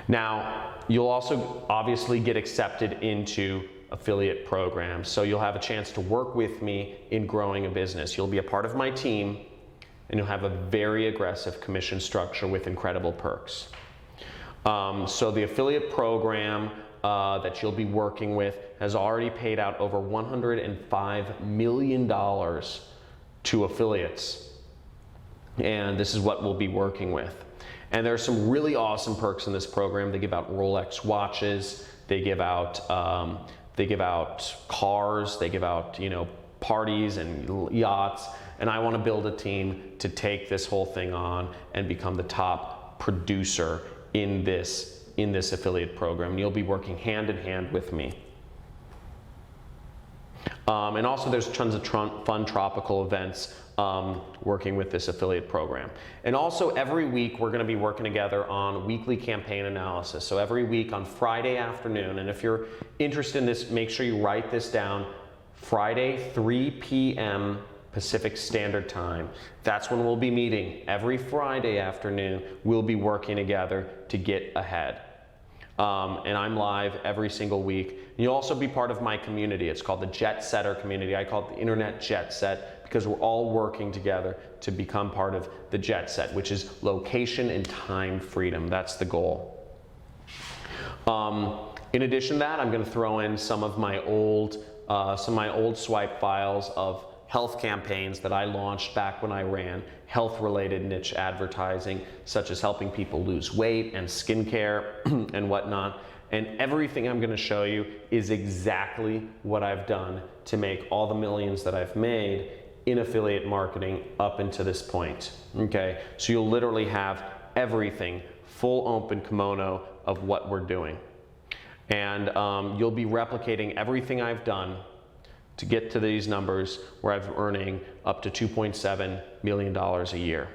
Now, you'll also obviously get accepted into affiliate programs, so you'll have a chance to work with me in growing a business. You'll be a part of my team, and you'll have a very aggressive commission structure with incredible perks. So the affiliate program that you'll be working with has already paid out over $105 million to affiliates. And this is what we'll be working with. And there are some really awesome perks in this program. They give out Rolex watches, they give out cars, they give out, you know, parties and yachts. And I want to build a team to take this whole thing on and become the top producer in this affiliate program. And you'll be working hand in hand with me. And also there's tons of fun tropical events working with this affiliate program. And also every week we're going to be working together on weekly campaign analysis. So every week on Friday afternoon, and if you're interested in this, make sure you write this down, Friday 3 p.m. Pacific Standard Time. That's when we'll be meeting. Every Friday afternoon, we'll be working together to get ahead. And I'm live every single week. And you'll also be part of my community. It's called the Jet Setter community. I call it the Internet Jet Set because we're all working together to become part of the Jet Set, which is location and time freedom. That's the goal. In addition to that, I'm going to throw in some of my old swipe files of health campaigns that I launched back when I ran health-related niche advertising, such as helping people lose weight and skincare and whatnot. And everything I'm going to show you is exactly what I've done to make all the millions that I've made in affiliate marketing up until this point. Okay, so you'll literally have everything, full open kimono of what we're doing. And you'll be replicating everything I've done to get to these numbers where I'm earning up to $2.7 million a year.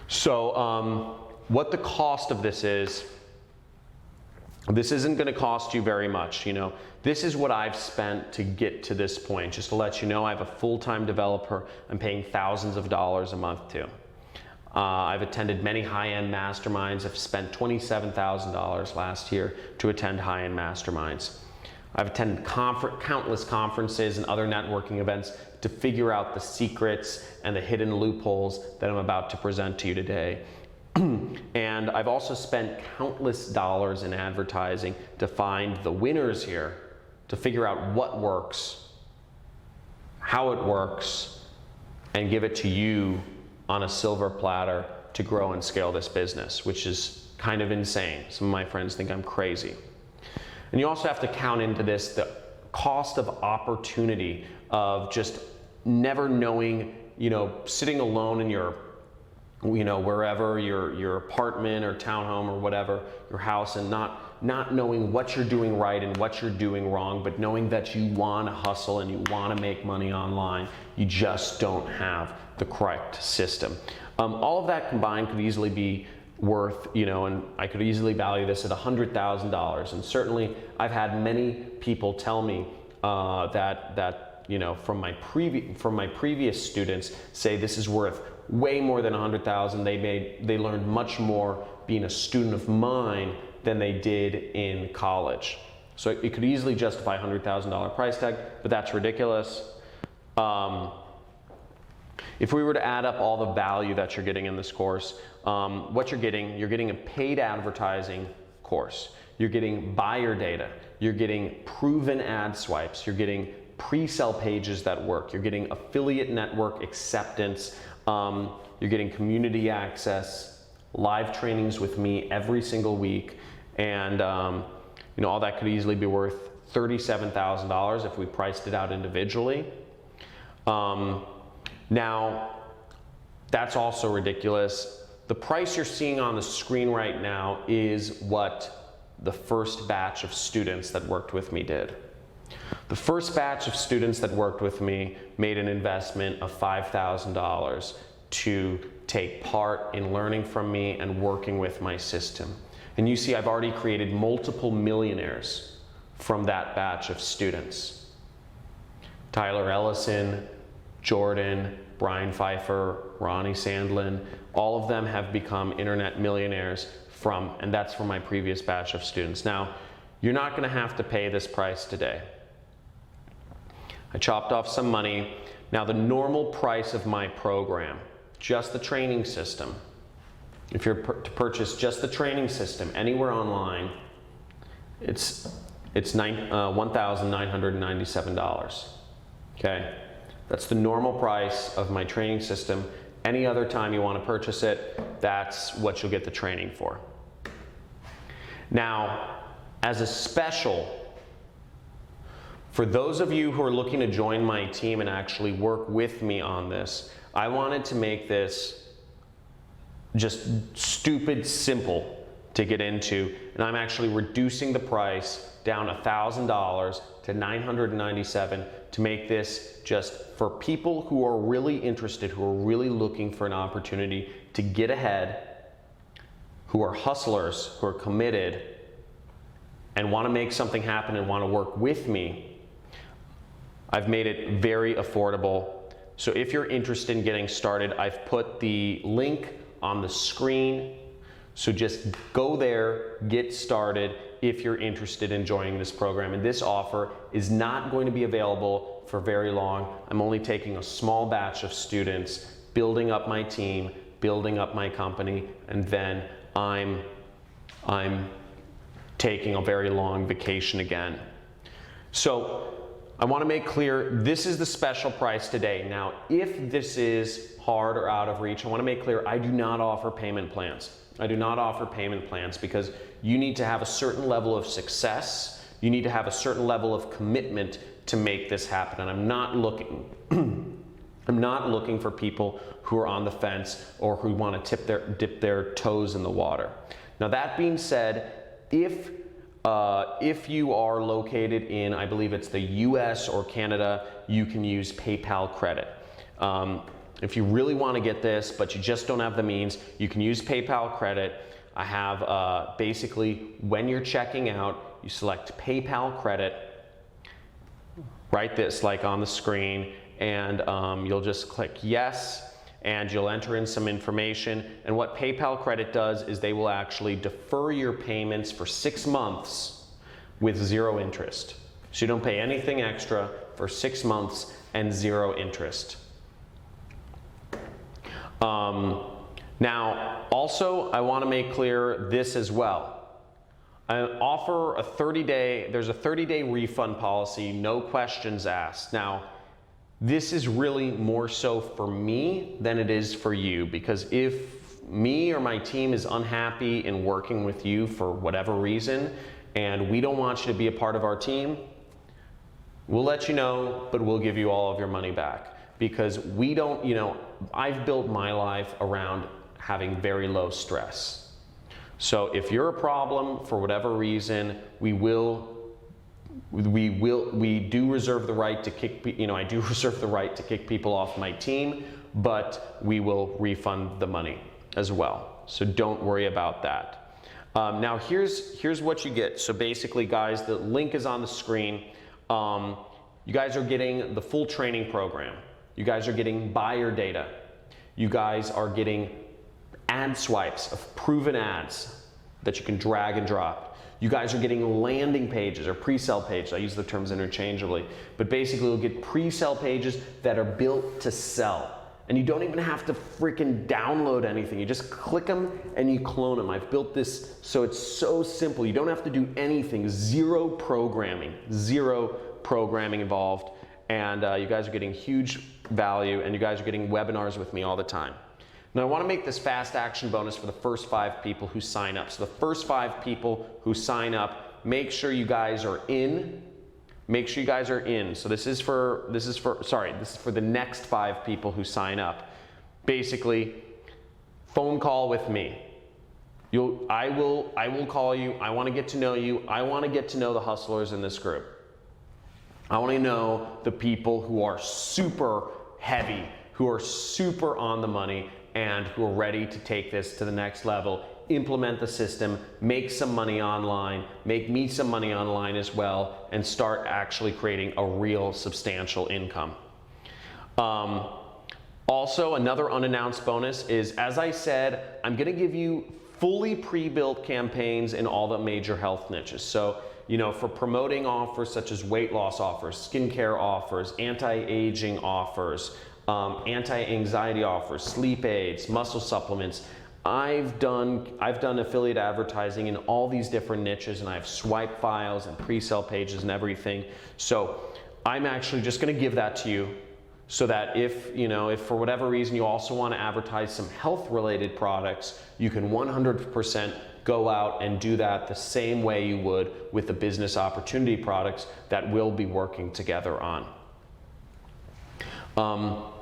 So what the cost of this is, this isn't going to cost you very much. You know, this is what I've spent to get to this point. Just to let you know, I have a full-time developer I'm paying thousands of dollars a month to. I've attended many high-end masterminds. I've spent $27,000 last year to attend high-end masterminds. I've attended countless conferences and other networking events to figure out the secrets and the hidden loopholes that I'm about to present to you today. And I've also spent countless dollars in advertising to find the winners here, to figure out what works, how it works, and give it to you on a silver platter to grow and scale this business, which is kind of insane. Some of my friends think I'm crazy. And you also have to count into this the cost of opportunity of just never knowing, you know, sitting alone in your, you know, wherever, your apartment or townhome or whatever, your house, and not knowing what you're doing right and what you're doing wrong, but knowing that you want to hustle and you want to make money online. You just don't have the correct system. All of that combined could easily be worth, you know, and I could easily value this at $100,000. And certainly I've had many people tell me that you know, from my previous students say this is worth way more than $100,000. They learned much more being a student of mine than they did in college. So it could easily justify a $100,000 price tag, but that's ridiculous. If we were to add up all the value that you're getting in this course, what you're getting a paid advertising course. You're getting buyer data. You're getting proven ad swipes. You're getting pre-sell pages that work. You're getting affiliate network acceptance. You're getting community access, live trainings with me every single week, and you know, all that could easily be worth $37,000 if we priced it out individually. Now, that's also ridiculous. The price you're seeing on the screen right now is what the first batch of students that worked with me did. The first batch of students that worked with me made an investment of $5,000 to take part in learning from me and working with my system. And you see, I've already created multiple millionaires from that batch of students. Tyler Ellison, Jordan, Brian Pfeiffer, Ronnie Sandlin, all of them have become internet millionaires and that's from my previous batch of students. Now, you're not gonna have to pay this price today. I chopped off some money. Now, the normal price of my program, just the training system, if you're to purchase just the training system anywhere online, it's $1,997, okay? That's the normal price of my training system. Any other time you want to purchase it, that's what you'll get the training for. Now, as a special, for those of you who are looking to join my team and actually work with me on this, I wanted to make this just stupid simple to get into, and I'm actually reducing the price down $1,000 to $997 to make this just for people who are really interested, who are really looking for an opportunity to get ahead, who are hustlers, who are committed, and want to make something happen and want to work with me. I've made it very affordable. So if you're interested in getting started, I've put the link on the screen. So just go there, get started if you're interested in joining this program. And this offer is not going to be available for very long. I'm only taking a small batch of students, building up my team, building up my company, and then I'm taking a very long vacation again. So I want to make clear, this is the special price today. Now, if this is hard or out of reach, I want to make clear, I do not offer payment plans. I do not offer payment plans because you need to have a certain level of success. You need to have a certain level of commitment to make this happen. And I'm not looking, I'm not looking for people who are on the fence or who want to dip their toes in the water. Now, that being said, if you are located in, I believe it's the US or Canada, you can use PayPal credit. If you really want to get this, but you just don't have the means, you can use PayPal credit. I have basically, when you're checking out, you select PayPal credit, write this like on the screen, and you'll just click yes, and you'll enter in some information. And what PayPal credit does is they will actually defer your payments for 6 months with 0 interest. So you don't pay anything extra for 6 months and 0 interest. Now, also, I want to make clear this as well. I offer a 30-day, there's a 30-day refund policy, no questions asked. Now, this is really more so for me than it is for you, because if me or my team is unhappy in working with you for whatever reason, and we don't want you to be a part of our team, we'll let you know, but we'll give you all of your money back. Because we don't, you know, I've built my life around having very low stress. So if you're a problem for whatever reason, we do reserve the right to kick, you know, I do reserve the right to kick people off my team, but we will refund the money as well. So don't worry about that. Now here's what you get. So basically, guys, the link is on the screen. You guys are getting the full training program. You guys are getting buyer data. You guys are getting ad swipes of proven ads that you can drag and drop. You guys are getting landing pages or pre-sell pages. I use the terms interchangeably, but basically you'll get pre-sell pages that are built to sell. And you don't even have to freaking download anything. You just click them and you clone them. I've built this so it's so simple. You don't have to do anything. Zero programming involved. And you guys are getting huge value, and you guys are getting webinars with me all the time. Now I want to make this fast action bonus for the first 5 people who sign up. So the first 5 people who sign up, make sure you guys are in. Make sure you guys are in. So this is for the next 5 people who sign up. Basically, phone call with me. I will call you. I want to get to know you. I want to get to know the hustlers in this group. I want to know the people who are super heavy, who are super on the money, and who are ready to take this to the next level, implement the system, make some money online, make me some money online as well, and start actually creating a real substantial income. Also, another unannounced bonus is, as I said, I'm going to give you fully pre-built campaigns in all the major health niches. So, you know, for promoting offers such as weight loss offers, skincare offers, anti-aging offers, anti-anxiety offers, sleep aids, muscle supplements. I've done affiliate advertising in all these different niches, and I have swipe files and pre-sell pages and everything. So I'm actually just going to give that to you, so that if for whatever reason you also want to advertise some health-related products, you can 100% go out and do that the same way you would with the business opportunity products that we'll be working together on.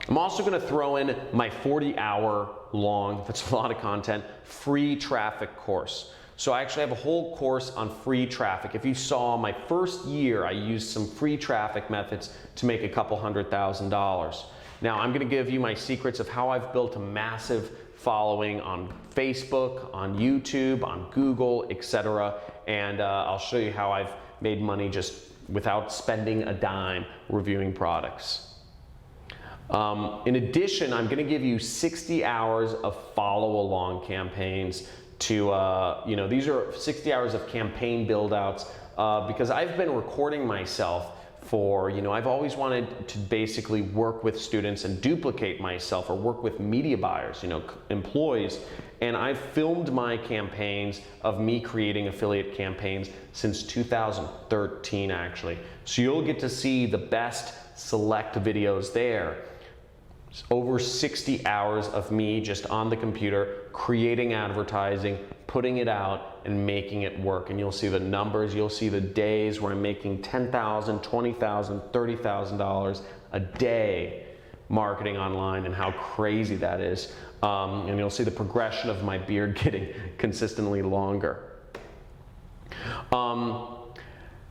I'm also going to throw in my 40-hour long, that's a lot of content, free traffic course. So I actually have a whole course on free traffic. If you saw my first year, I used some free traffic methods to make a couple $100,000. Now I'm going to give you my secrets of how I've built a massive following on Facebook, on YouTube, on Google, etc. And I'll show you how I've made money just without spending a dime reviewing products. In addition, I'm going to give you 60 hours of follow-along campaigns to, these are 60 hours of campaign build-outs because I've been recording myself for, I've always wanted to basically work with students and duplicate myself, or work with media buyers, employees. And I've filmed my campaigns of me creating affiliate campaigns since 2013, actually. So you'll get to see the best select videos there. It's over 60 hours of me just on the computer, creating advertising, putting it out, and making it work. And you'll see the numbers, you'll see the days where I'm making $10,000, $20,000, $30,000 a day marketing online, and how crazy that is. And you'll see the progression of my beard getting consistently longer.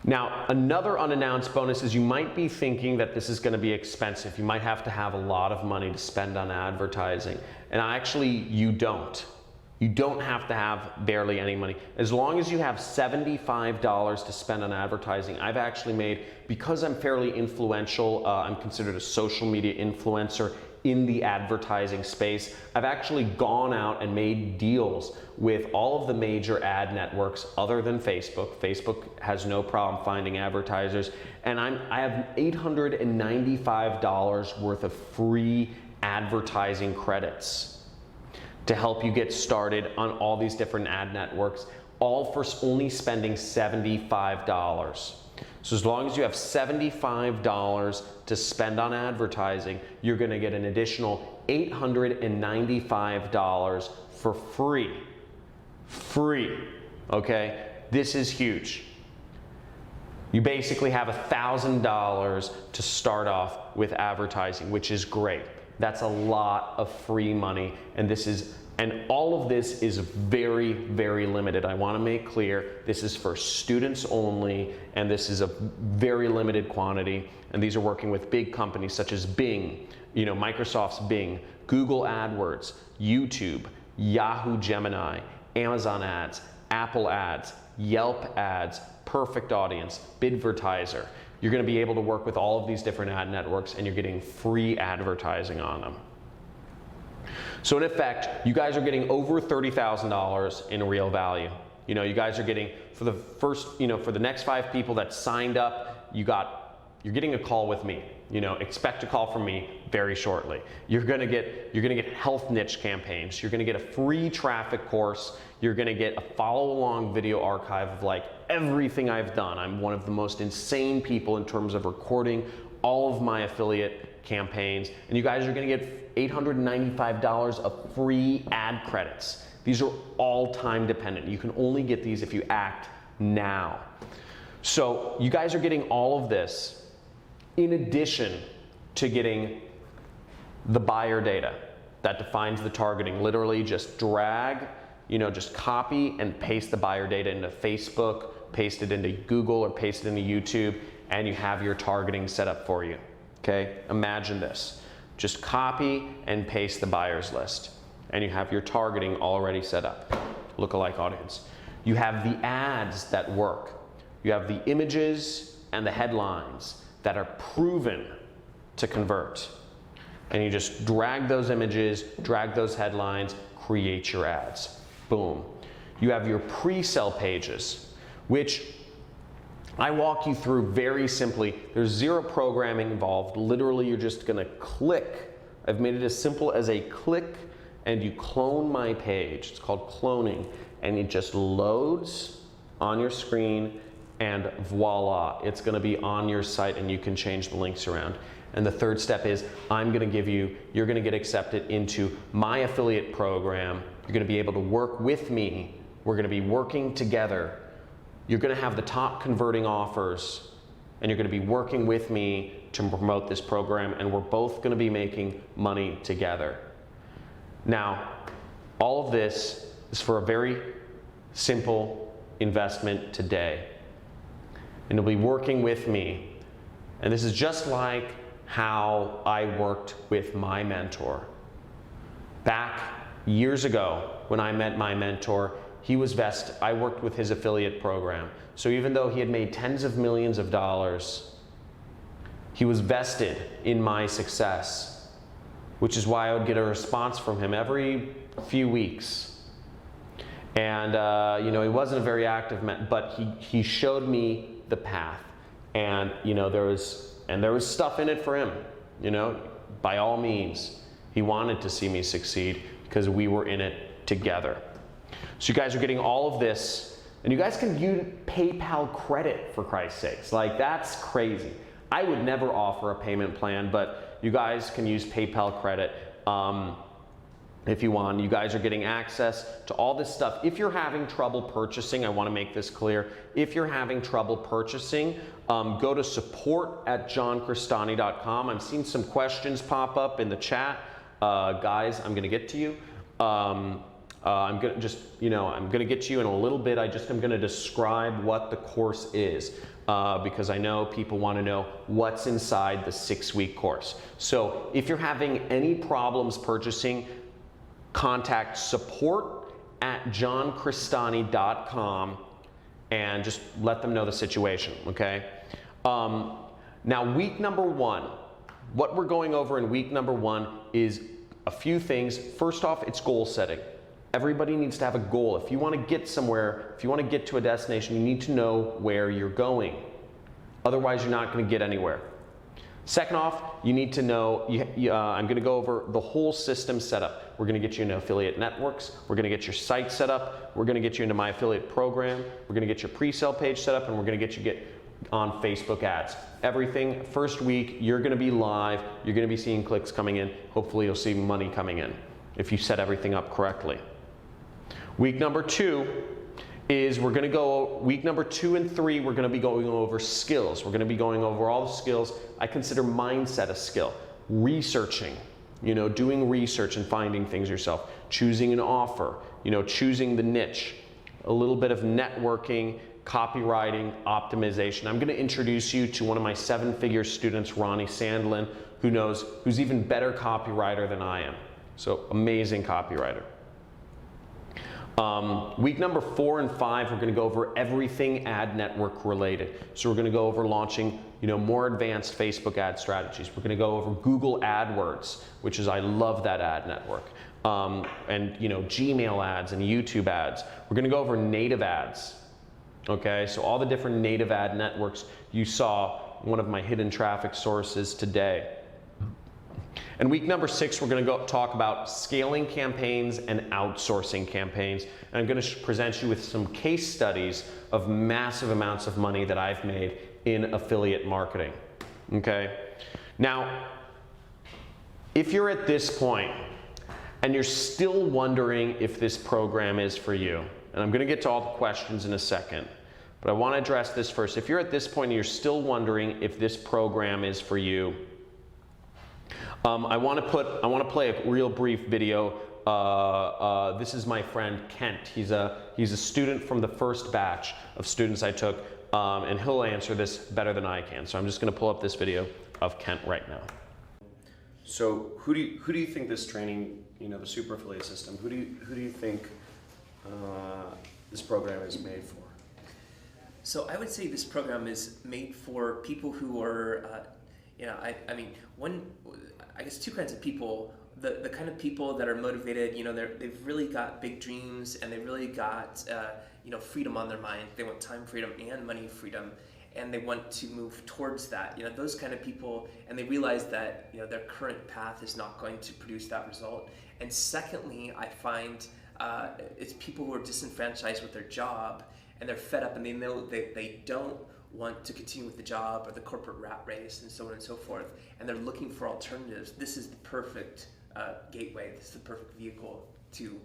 Now, another unannounced bonus is you might be thinking that this is going to be expensive. You might have to have a lot of money to spend on advertising. And actually, you don't. You don't have to have barely any money. As long as you have $75 to spend on advertising, I've actually made, because I'm fairly influential, I'm considered a social media influencer in the advertising space. I've actually gone out and made deals with all of the major ad networks other than Facebook. Facebook has no problem finding advertisers. And I have $895 worth of free advertising credits to help you get started on all these different ad networks, all for only spending $75. So as long as you have $75 to spend on advertising, you're going to get an additional $895 for free. Free, okay? This is huge. You basically have $1,000 to start off with advertising, which is great. That's a lot of free money, and all of this is very, very limited. I want to make clear this is for students only, and this is a very limited quantity. And these are working with big companies such as Bing, Microsoft's Bing, Google AdWords, YouTube, Yahoo Gemini, Amazon Ads, Apple Ads, Yelp Ads, Perfect Audience, Bidvertiser. You're going to be able to work with all of these different ad networks, and you're getting free advertising on them. So in effect, you guys are getting over $30,000 in real value. You know, you guys are getting, for the first, for the next 5 people that signed up, you're getting a call with me. You know, expect a call from me very shortly. You're gonna get health niche campaigns. You're gonna get a free traffic course. You're gonna get a follow-along video archive of like everything I've done. I'm one of the most insane people in terms of recording all of my affiliate campaigns. And you guys are gonna get $895 of free ad credits. These are all time dependent. You can only get these if you act now. So you guys are getting all of this in addition to getting the buyer data that defines the targeting. Literally just drag, just copy and paste the buyer data into Facebook, paste it into Google or paste it into YouTube, and you have your targeting set up for you. Okay, imagine this. Just copy and paste the buyers list, and you have your targeting already set up. Lookalike audience. You have the ads that work. You have the images and the headlines that are proven to convert. And you just drag those images, drag those headlines, create your ads. Boom. You have your pre-sell pages, which I walk you through very simply. There's zero programming involved. Literally, you're just gonna click. I've made it as simple as a click and you clone my page. It's called cloning. And it just loads on your screen, and voila, it's gonna be on your site and you can change the links around. And the third step is you're gonna get accepted into my affiliate program. You're gonna be able to work with me. We're gonna be working together. You're gonna have the top converting offers, and you're gonna be working with me to promote this program, and we're both gonna be making money together. Now, all of this is for a very simple investment today. And you'll be working with me. And this is just like how I worked with my mentor. Back years ago, when I met my mentor, I worked with his affiliate program. So even though he had made tens of millions of dollars, he was vested in my success, which is why I would get a response from him every few weeks. And he wasn't a very active man, but he showed me the path. And there was stuff in it for him. By all means, he wanted to see me succeed because we were in it together. So you guys are getting all of this, and you guys can use PayPal credit, for Christ's sakes. Like, that's crazy. I would never offer a payment plan, but you guys can use PayPal credit if you want. You guys are getting access to all this stuff. If you're having trouble purchasing, I want to make this clear. If you're having trouble purchasing, go to support@johncristani.com. I'm seeing some questions pop up in the chat. Guys, I'm going to get to you. I'm going to get to you in a little bit. I'm going to describe what the course is because I know people want to know what's inside the 6-week course. So if you're having any problems purchasing, contact support@johncristani.com and just let them know the situation, okay? Now, week number 1, what we're going over in week number 1 is a few things. First off, it's goal setting. Everybody needs to have a goal. If you want to get somewhere, if you want to get to a destination, you need to know where you're going. Otherwise, you're not going to get anywhere. Second off, you need to know, I'm going to go over the whole system setup. We're going to get you into affiliate networks. We're going to get your site set up. We're going to get you into my affiliate program. We're going to get your pre-sale page set up, and we're going to get you on Facebook ads. Everything, first week, you're going to be live. You're going to be seeing clicks coming in. Hopefully, you'll see money coming in if you set everything up correctly. Week number 2 is week number 2 and 3, we're going to be going over skills. We're going to be going over all the skills. I consider mindset a skill. Researching, doing research and finding things yourself. Choosing an offer, choosing the niche. A little bit of networking, copywriting, optimization. I'm going to introduce you to one of my 7-figure students, Ronnie Sandlin, who's even better copywriter than I am. So amazing copywriter. Week number 4 and 5, we're going to go over everything ad network related. So we're going to go over launching, more advanced Facebook ad strategies. We're going to go over Google AdWords, which is, I love that ad network. And Gmail ads and YouTube ads. We're going to go over native ads. Okay, so all the different native ad networks. You saw one of my hidden traffic sources today. And week number 6, we're going to talk about scaling campaigns and outsourcing campaigns. And I'm going to present you with some case studies of massive amounts of money that I've made in affiliate marketing. Okay? Now, if you're at this point and you're still wondering if this program is for you, and I'm going to get to all the questions in a second, but I want to address this first. If you're at this point and you're still wondering if this program is for you, I want to play a real brief video. This is my friend Kent. He's a student from the first batch of students I took, and he'll answer this better than I can. So I'm just going to pull up this video of Kent right now. So who do you think this training, the super affiliate system, who do you think this program is made for? So I would say this program is made for people who are, I guess two kinds of people. The kind of people that are motivated, they've really got big dreams and they really got, freedom on their mind. They want time freedom and money freedom, and they want to move towards that. Those kind of people, and they realize that, their current path is not going to produce that result. And secondly, I find it's people who are disenfranchised with their job, and they're fed up and they know they don't want to continue with the job or the corporate rat race and so on and so forth, and they're looking for alternatives. This is the perfect gateway. This is the perfect vehicle to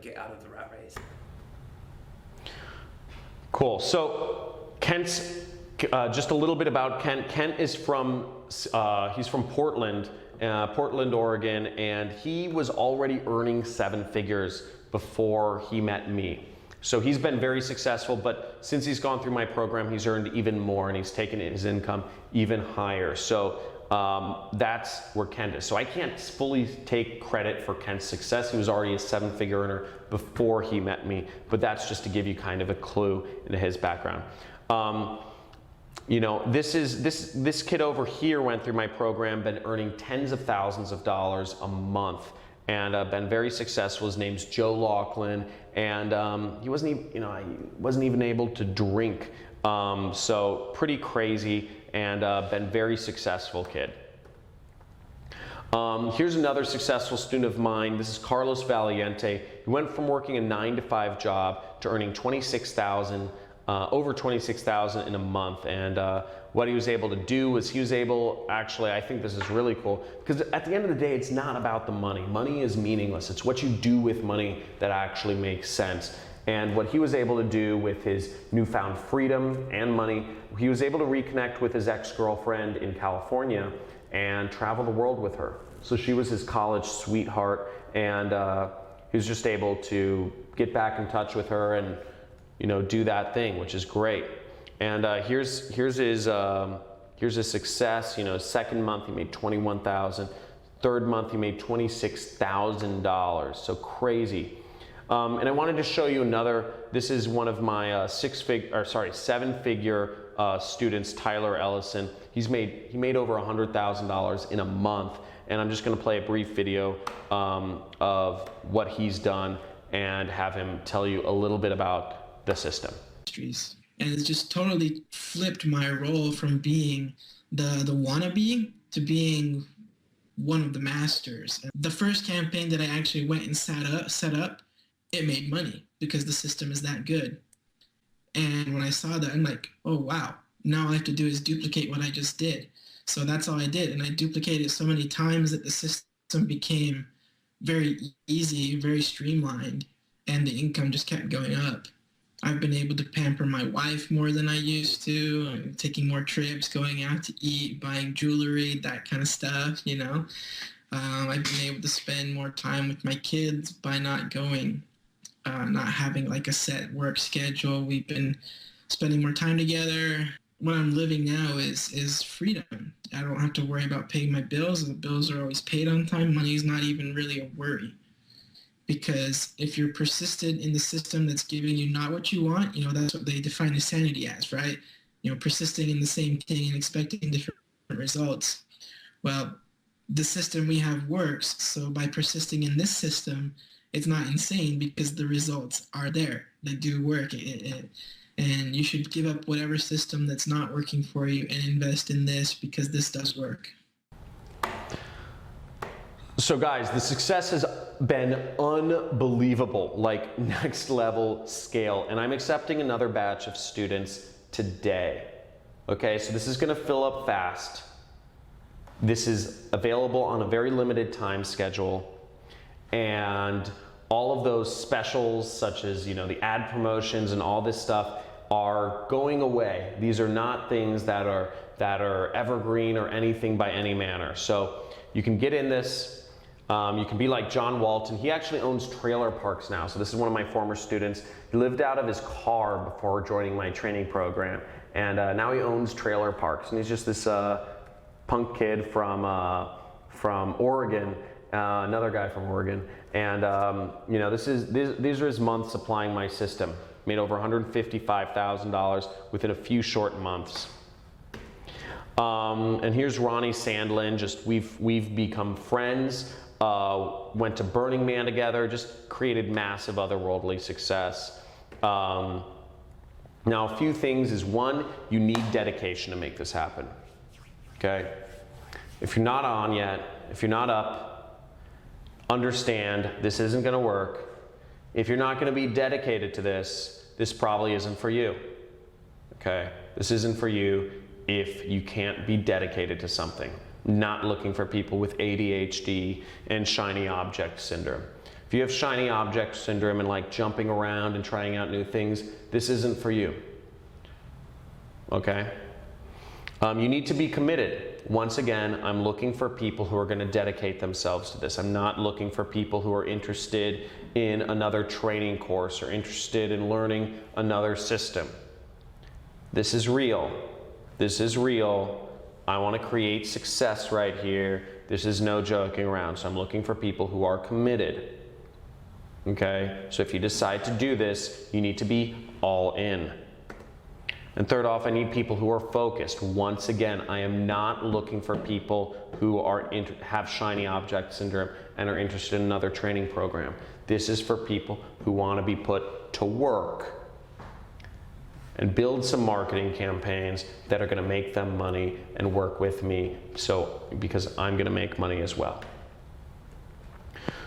get out of the rat race. Cool. So Kent's just a little bit about Kent. Kent is from he's from Portland, Oregon, and he was already earning 7 figures before he met me. So he's been very successful, but since he's gone through my program, he's earned even more and he's taken his income even higher. So that's where Kent is. So I can't fully take credit for Kent's success. He was already a 7-figure earner before he met me, but that's just to give you kind of a clue into his background. This kid over here went through my program, been earning tens of thousands of dollars a month, and been very successful. His name's Joe Laughlin, and he wasn't even able to drink. So pretty crazy, and been very successful kid. Here's another successful student of mine. This is Carlos Valiente. He went from working a 9-to-5 job to earning over $26,000 in a month, and what he was able to do was actually, I think this is really cool, because at the end of the day, it's not about the money. Money is meaningless. It's what you do with money that actually makes sense. And what he was able to do with his newfound freedom and money, he was able to reconnect with his ex-girlfriend in California and travel the world with her. So she was his college sweetheart, and he was just able to get back in touch with her and do that thing, which is great. And here's his success. Second month he made $21,000. Third month he made $26,000. So crazy. And I wanted to show you another. This is one of my 7-figure students, Tyler Ellison. He made over $100,000 in a month. And I'm just going to play a brief video of what he's done and have him tell you a little bit about the system. And it's just totally flipped my role from being the wannabe to being one of the masters. The first campaign that I actually went and set up, it made money because the system is that good. And when I saw that, I'm like, oh wow, now all I have to do is duplicate what I just did. So that's all I did, and I duplicated it so many times that the system became very easy, very streamlined, and the income just kept going up. I've been able to pamper my wife more than I used to. I'm taking more trips, going out to eat, buying jewelry, that kind of stuff, I've been able to spend more time with my kids by not having like a set work schedule. We've been spending more time together. What I'm living now is freedom. I don't have to worry about paying my bills. The bills are always paid on time. Money is not even really a worry, because if you're persistent in the system that's giving you not what you want, that's what they define insanity as, right? Persisting in the same thing and expecting different results. Well, the system we have works, so by persisting in this system, it's not insane because the results are there. They do work. And you should give up whatever system that's not working for you and invest in this because this does work. So guys, the success has been unbelievable, like next level scale. And I'm accepting another batch of students today. Okay, so this is gonna fill up fast. This is available on a very limited time schedule. And all of those specials, such as the ad promotions and all this stuff, are going away. These are not things that are evergreen or anything by any manner. So you can get in this. You can be like John Walton. He actually owns trailer parks now. So this is one of my former students. He lived out of his car before joining my training program, and now he owns trailer parks. And he's just this punk kid from Oregon. Another guy from Oregon, and these are his months applying my system. Made over $155,000 within a few short months. And here's Ronnie Sandlin. We've become friends. Went to Burning Man together. Just created massive otherworldly success. Now, a few things is one, you need dedication to make this happen. Okay, if you're not on yet, if you're not up, understand this isn't going to work. If you're not going to be dedicated to this, this probably isn't for you. Okay? This isn't for you if you can't be dedicated to something. Not looking for people with ADHD and shiny object syndrome. If you have shiny object syndrome and like jumping around and trying out new things, this isn't for you. Okay? You need to be committed. Once again, I'm looking for people who are going to dedicate themselves to this. I'm not looking for people who are interested in another training course or interested in learning another system. This is real. This is real. I want to create success right here. This is no joking around. So I'm looking for people who are committed. Okay? So if you decide to do this, you need to be all in. And third off, I need people who are focused. Once again, I am not looking for people who have shiny object syndrome and are interested in another training program. This is for people who want to be put to work and build some marketing campaigns that are going to make them money and work with me, because I'm going to make money as well.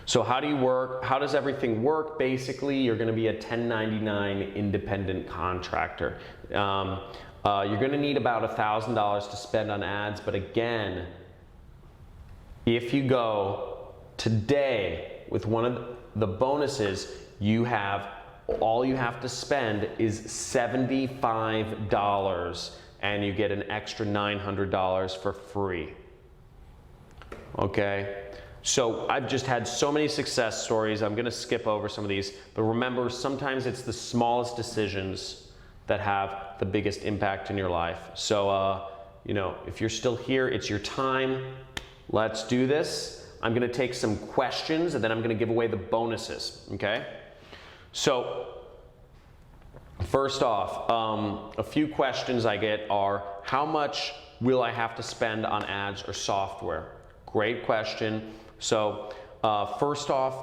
So how do you work? How does everything work? Basically, you're going to be a 1099 independent contractor. You're going to need about $1,000 to spend on ads, but again, if you go today with one of the bonuses, all you have to spend is $75, and you get an extra $900 for free. Okay? So I've just had so many success stories. I'm going to skip over some of these, but remember, sometimes it's the smallest decisions that have the biggest impact in your life. So, if you're still here, it's your time. Let's do this. I'm going to take some questions, and then I'm going to give away the bonuses, okay? So, first off, a few questions I get are, how much will I have to spend on ads or software? Great question. So first off,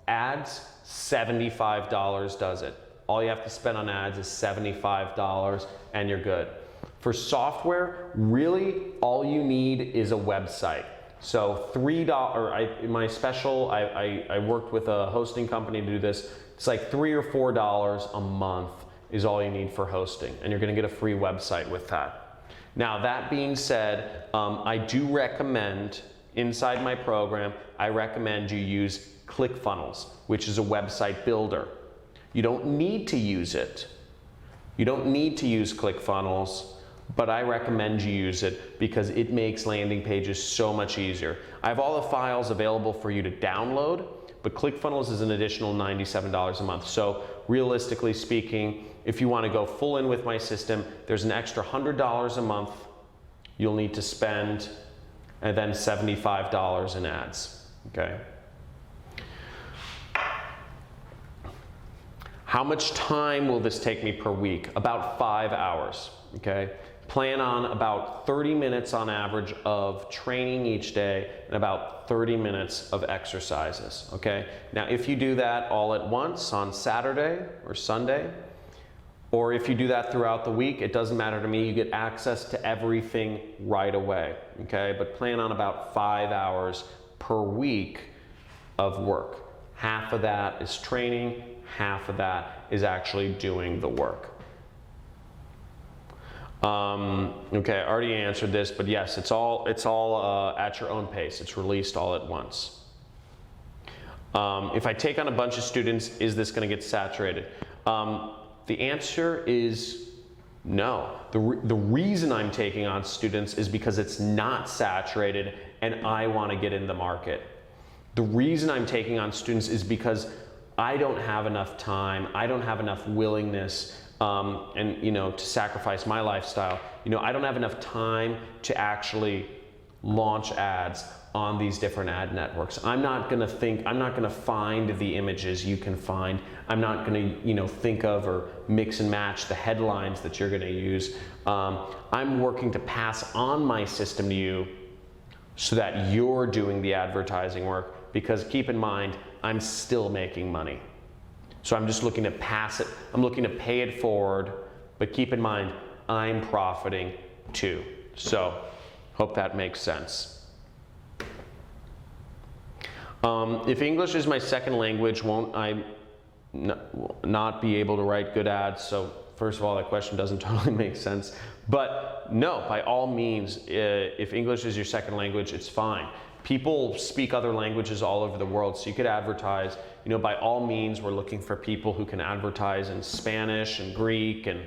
ads, $75 does it. All you have to spend on ads is $75 and you're good. For software, really all you need is a website. So $3, my special, I worked with a hosting company to do this. It's like $3 or $4 a month is all you need for hosting, and you're gonna get a free website with that. Now that being said, I do recommend, inside my program, I recommend you use ClickFunnels, which is a website builder. You don't need to use it. You don't need to use ClickFunnels, but I recommend you use it because it makes landing pages so much easier. I have all the files available for you to download, but ClickFunnels is an additional $97 a month. So realistically speaking, if you want to go full in with my system, there's an extra $100 a month you'll need to spend, and then $75 in ads, okay? How much time will this take me per week? About 5 hours, okay? Plan on about 30 minutes on average of training each day and about 30 minutes of exercises, okay? Now, if you do that all at once on Saturday or Sunday, or if you do that throughout the week, it doesn't matter to me. You get access to everything right away, okay? But plan on about 5 hours per week of work. Half of that is training, half of that is actually doing the work. Okay, I already answered this, but yes, it's all at your own pace. It's released all at once. If I take on a bunch of students, is this going to get saturated? The answer is no. The reason I'm taking on students is because it's not saturated and I want to get in the market. The reason I'm taking on students is because I don't have enough time, I don't have enough willingness and to sacrifice my lifestyle. I don't have enough time to actually launch ads on these different ad networks. I'm not gonna find the images you can find. I'm not gonna think of or mix and match the headlines that you're gonna use. I'm working to pass on my system to you so that you're doing the advertising work, because keep in mind, I'm still making money. So I'm just looking to pass it, I'm looking to pay it forward, but keep in mind, I'm profiting too. So, hope that makes sense. If English is my second language, won't I not be able to write good ads? So first of all, that question doesn't totally make sense. But no, by all means, if English is your second language, it's fine. People speak other languages all over the world, so you could advertise. By all means, we're looking for people who can advertise in Spanish and Greek and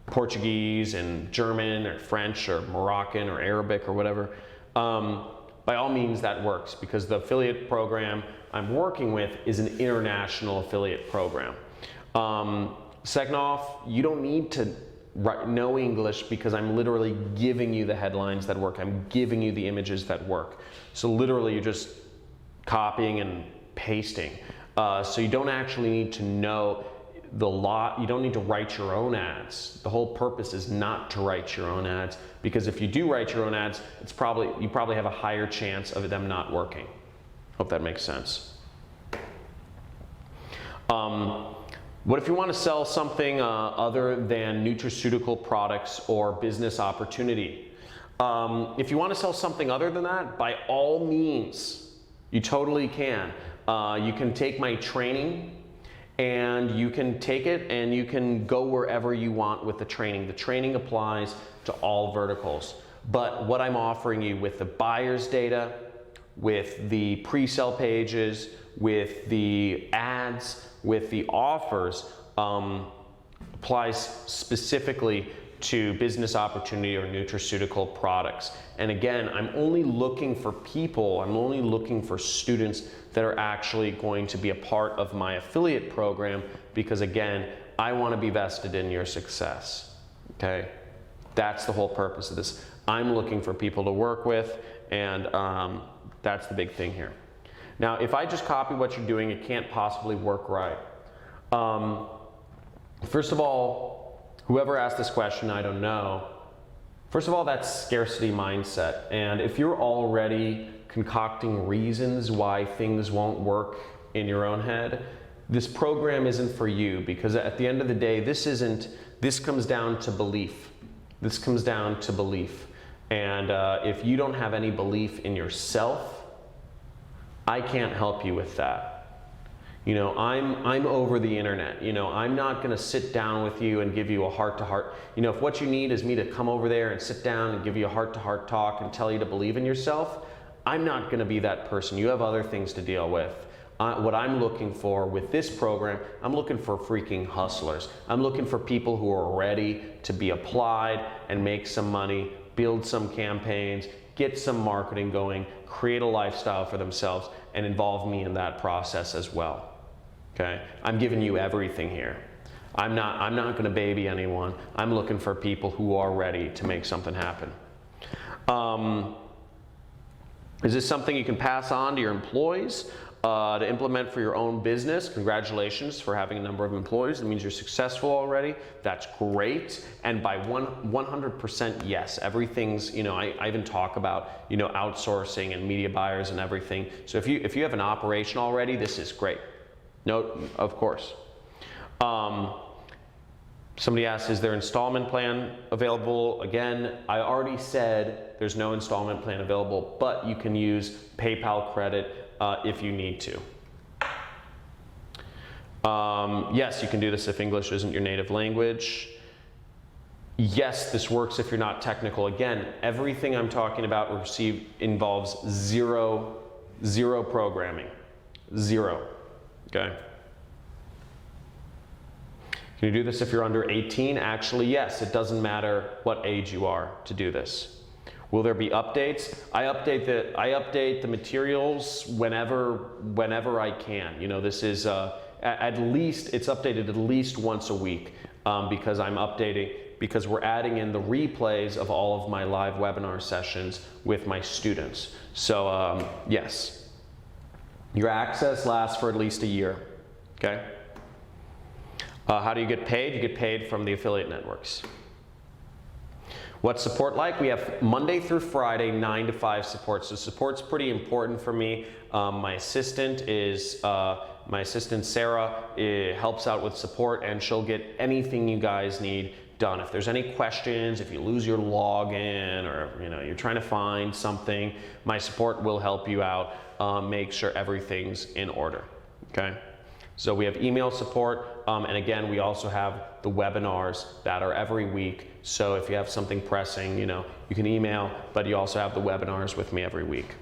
Portuguese and German or French or Moroccan or Arabic or whatever. By all means, that works, because the affiliate program I'm working with is an international affiliate program. Second off, you don't need to know English, because I'm literally giving you the headlines that work. I'm giving you the images that work. So literally you're just copying and pasting. So you don't actually need to know you don't need to write your own ads. The whole purpose is not to write your own ads, because if you do write your own ads, you probably have a higher chance of them not working. Hope that makes sense. What if you want to sell something other than nutraceutical products or business opportunity? If you want to sell something other than that, by all means, you totally can. You can take my training, and you can take it and you can go wherever you want with the training. The training applies to all verticals. But what I'm offering you with the buyer's data, with the pre-sell pages, with the ads, with the offers, applies specifically to business opportunity or nutraceutical products. And again, I'm only looking for students that are actually going to be a part of my affiliate program, because again, I want to be vested in your success, okay? That's the whole purpose of this. I'm looking for people to work with, and that's the big thing here. Now, if I just copy what you're doing, it can't possibly work right. First of all, whoever asked this question, I don't know. First of all, that's scarcity mindset. And if you're already concocting reasons why things won't work in your own head, this program isn't for you, because at the end of the day, this comes down to belief. This comes down to belief. And if you don't have any belief in yourself, I can't help you with that. I'm over the internet. I'm not going to sit down with you and give you a heart-to-heart. If what you need is me to come over there and sit down and give you a heart-to-heart talk and tell you to believe in yourself, I'm not going to be that person. You have other things to deal with. What I'm looking for with this program, I'm looking for freaking hustlers. I'm looking for people who are ready to be applied and make some money, build some campaigns, get some marketing going, create a lifestyle for themselves, and involve me in that process as well. Okay? I'm giving you everything here. I'm not going to baby anyone. I'm looking for people who are ready to make something happen. Is this something you can pass on to your employees? To implement for your own business, congratulations for having a number of employees. That means you're successful already. That's great. And by 100% yes, everything's, I even talk about, outsourcing and media buyers and everything. So if you have an operation already, this is great. No, of course. Somebody asked, is there installment plan available? Again, I already said there's no installment plan available, but you can use PayPal credit if you need to. Yes, you can do this if English isn't your native language. Yes, this works if you're not technical. Again, everything I'm talking about involves zero programming. Zero, okay? Can you do this if you're under 18? Actually, yes, it doesn't matter what age you are to do this. Will there be updates? I update the materials whenever I can. This is it's updated at least once a week because we're adding in the replays of all of my live webinar sessions with my students. So yes, your access lasts for at least a year. Okay. How do you get paid? You get paid from the affiliate networks. What's support like? We have Monday through Friday, 9 to 5 support. So support's pretty important for me. My assistant Sarah helps out with support, and she'll get anything you guys need done. If there's any questions, if you lose your login, or you're trying to find something, my support will help you out. Make sure everything's in order. Okay. So we have email support, and again, we also have the webinars that are every week. So if you have something pressing, you can email, but you also have the webinars with me every week.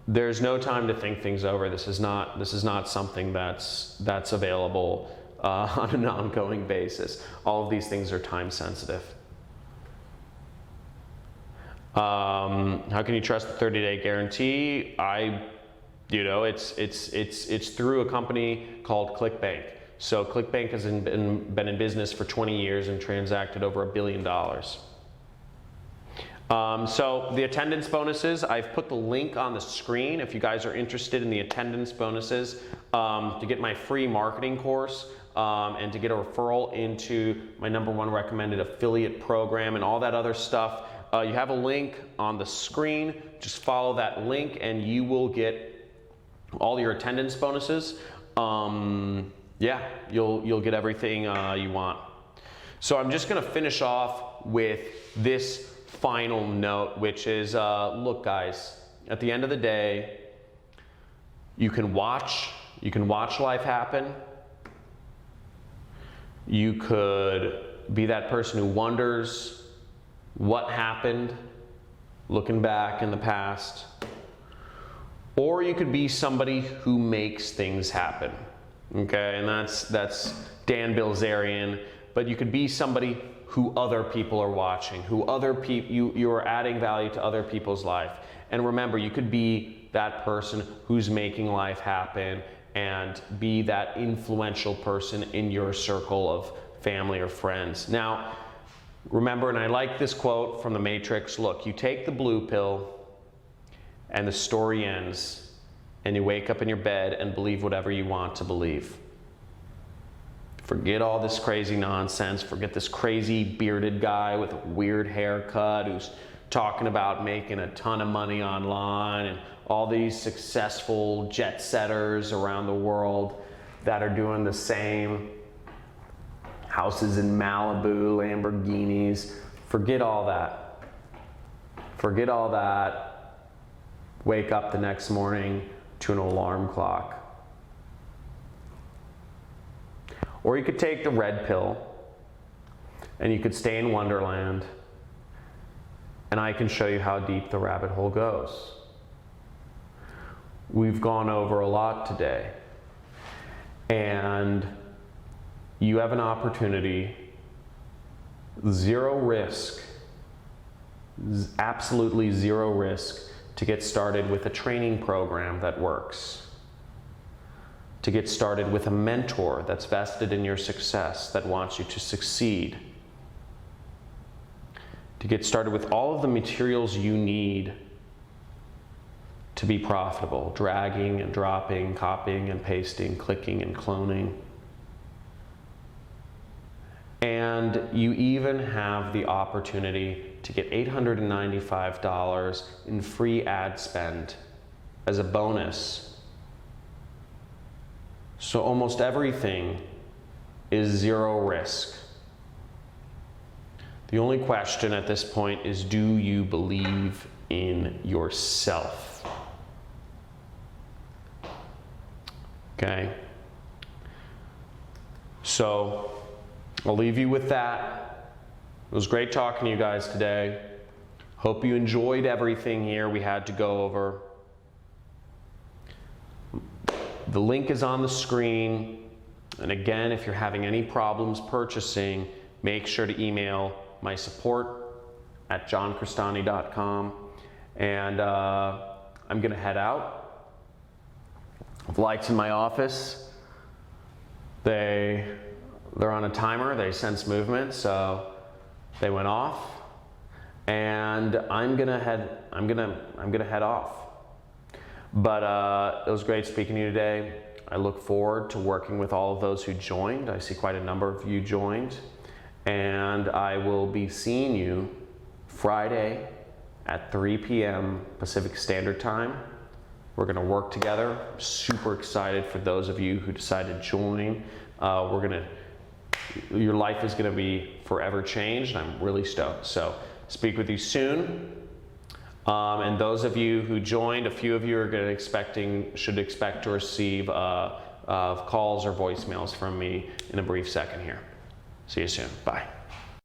There's no time to think things over. This is not something that's available on an ongoing basis. All of these things are time sensitive. How can you trust the 30-day guarantee? It's through a company called ClickBank. So ClickBank has been in business for 20 years and transacted over $1 billion. So the attendance bonuses, I've put the link on the screen if you guys are interested in the attendance bonuses to get my free marketing course and to get a referral into my #1 recommended affiliate program and all that other stuff. You have a link on the screen. Just follow that link and you will get all your attendance bonuses. You'll get everything you want. So I'm just gonna finish off with this final note, which is, look guys, at the end of the day, you can watch life happen. You could be that person who wonders what happened, looking back in the past. Or you could be somebody who makes things happen, okay? And that's Dan Bilzerian. But you could be somebody who other people are watching, you are adding value to other people's life. And remember, you could be that person who's making life happen and be that influential person in your circle of family or friends. Now, remember, and I like this quote from The Matrix, look, you take the blue pill, and the story ends, and you wake up in your bed and believe whatever you want to believe. Forget all this crazy nonsense. Forget this crazy bearded guy with a weird haircut who's talking about making a ton of money online, and all these successful jet setters around the world that are doing the same. Houses in Malibu, Lamborghinis. Forget all that. Forget all that. Wake up the next morning to an alarm clock. Or you could take the red pill and you could stay in Wonderland, and I can show you how deep the rabbit hole goes. We've gone over a lot today, and you have an opportunity, zero risk, absolutely zero risk, to get started with a training program that works, to get started with a mentor that's vested in your success, that wants you to succeed, to get started with all of the materials you need to to be profitable, dragging and dropping, copying and pasting, clicking and cloning. And you even have the opportunity to get $895 in free ad spend as a bonus. So almost everything is zero risk. The only question at this point is, do you believe in yourself? Okay. So I'll leave you with that. It was great talking to you guys today. Hope you enjoyed everything here we had to go over. The link is on the screen. And again, if you're having any problems purchasing, make sure to email my support at johncristani.com. And I'm gonna head out. The lights in my office, they're on a timer, they sense movement, so they went off. And I'm gonna head off. But it was great speaking to you today. I look forward to working with all of those who joined. I see quite a number of you joined. And I will be seeing you Friday at 3 p.m. Pacific Standard Time. We're gonna work together. Super excited for those of you who decided to join. Your life is gonna be forever changed. I'm really stoked. So speak with you soon. And those of you who joined, a few of you are should expect to receive calls or voicemails from me in a brief second here. See you soon. Bye.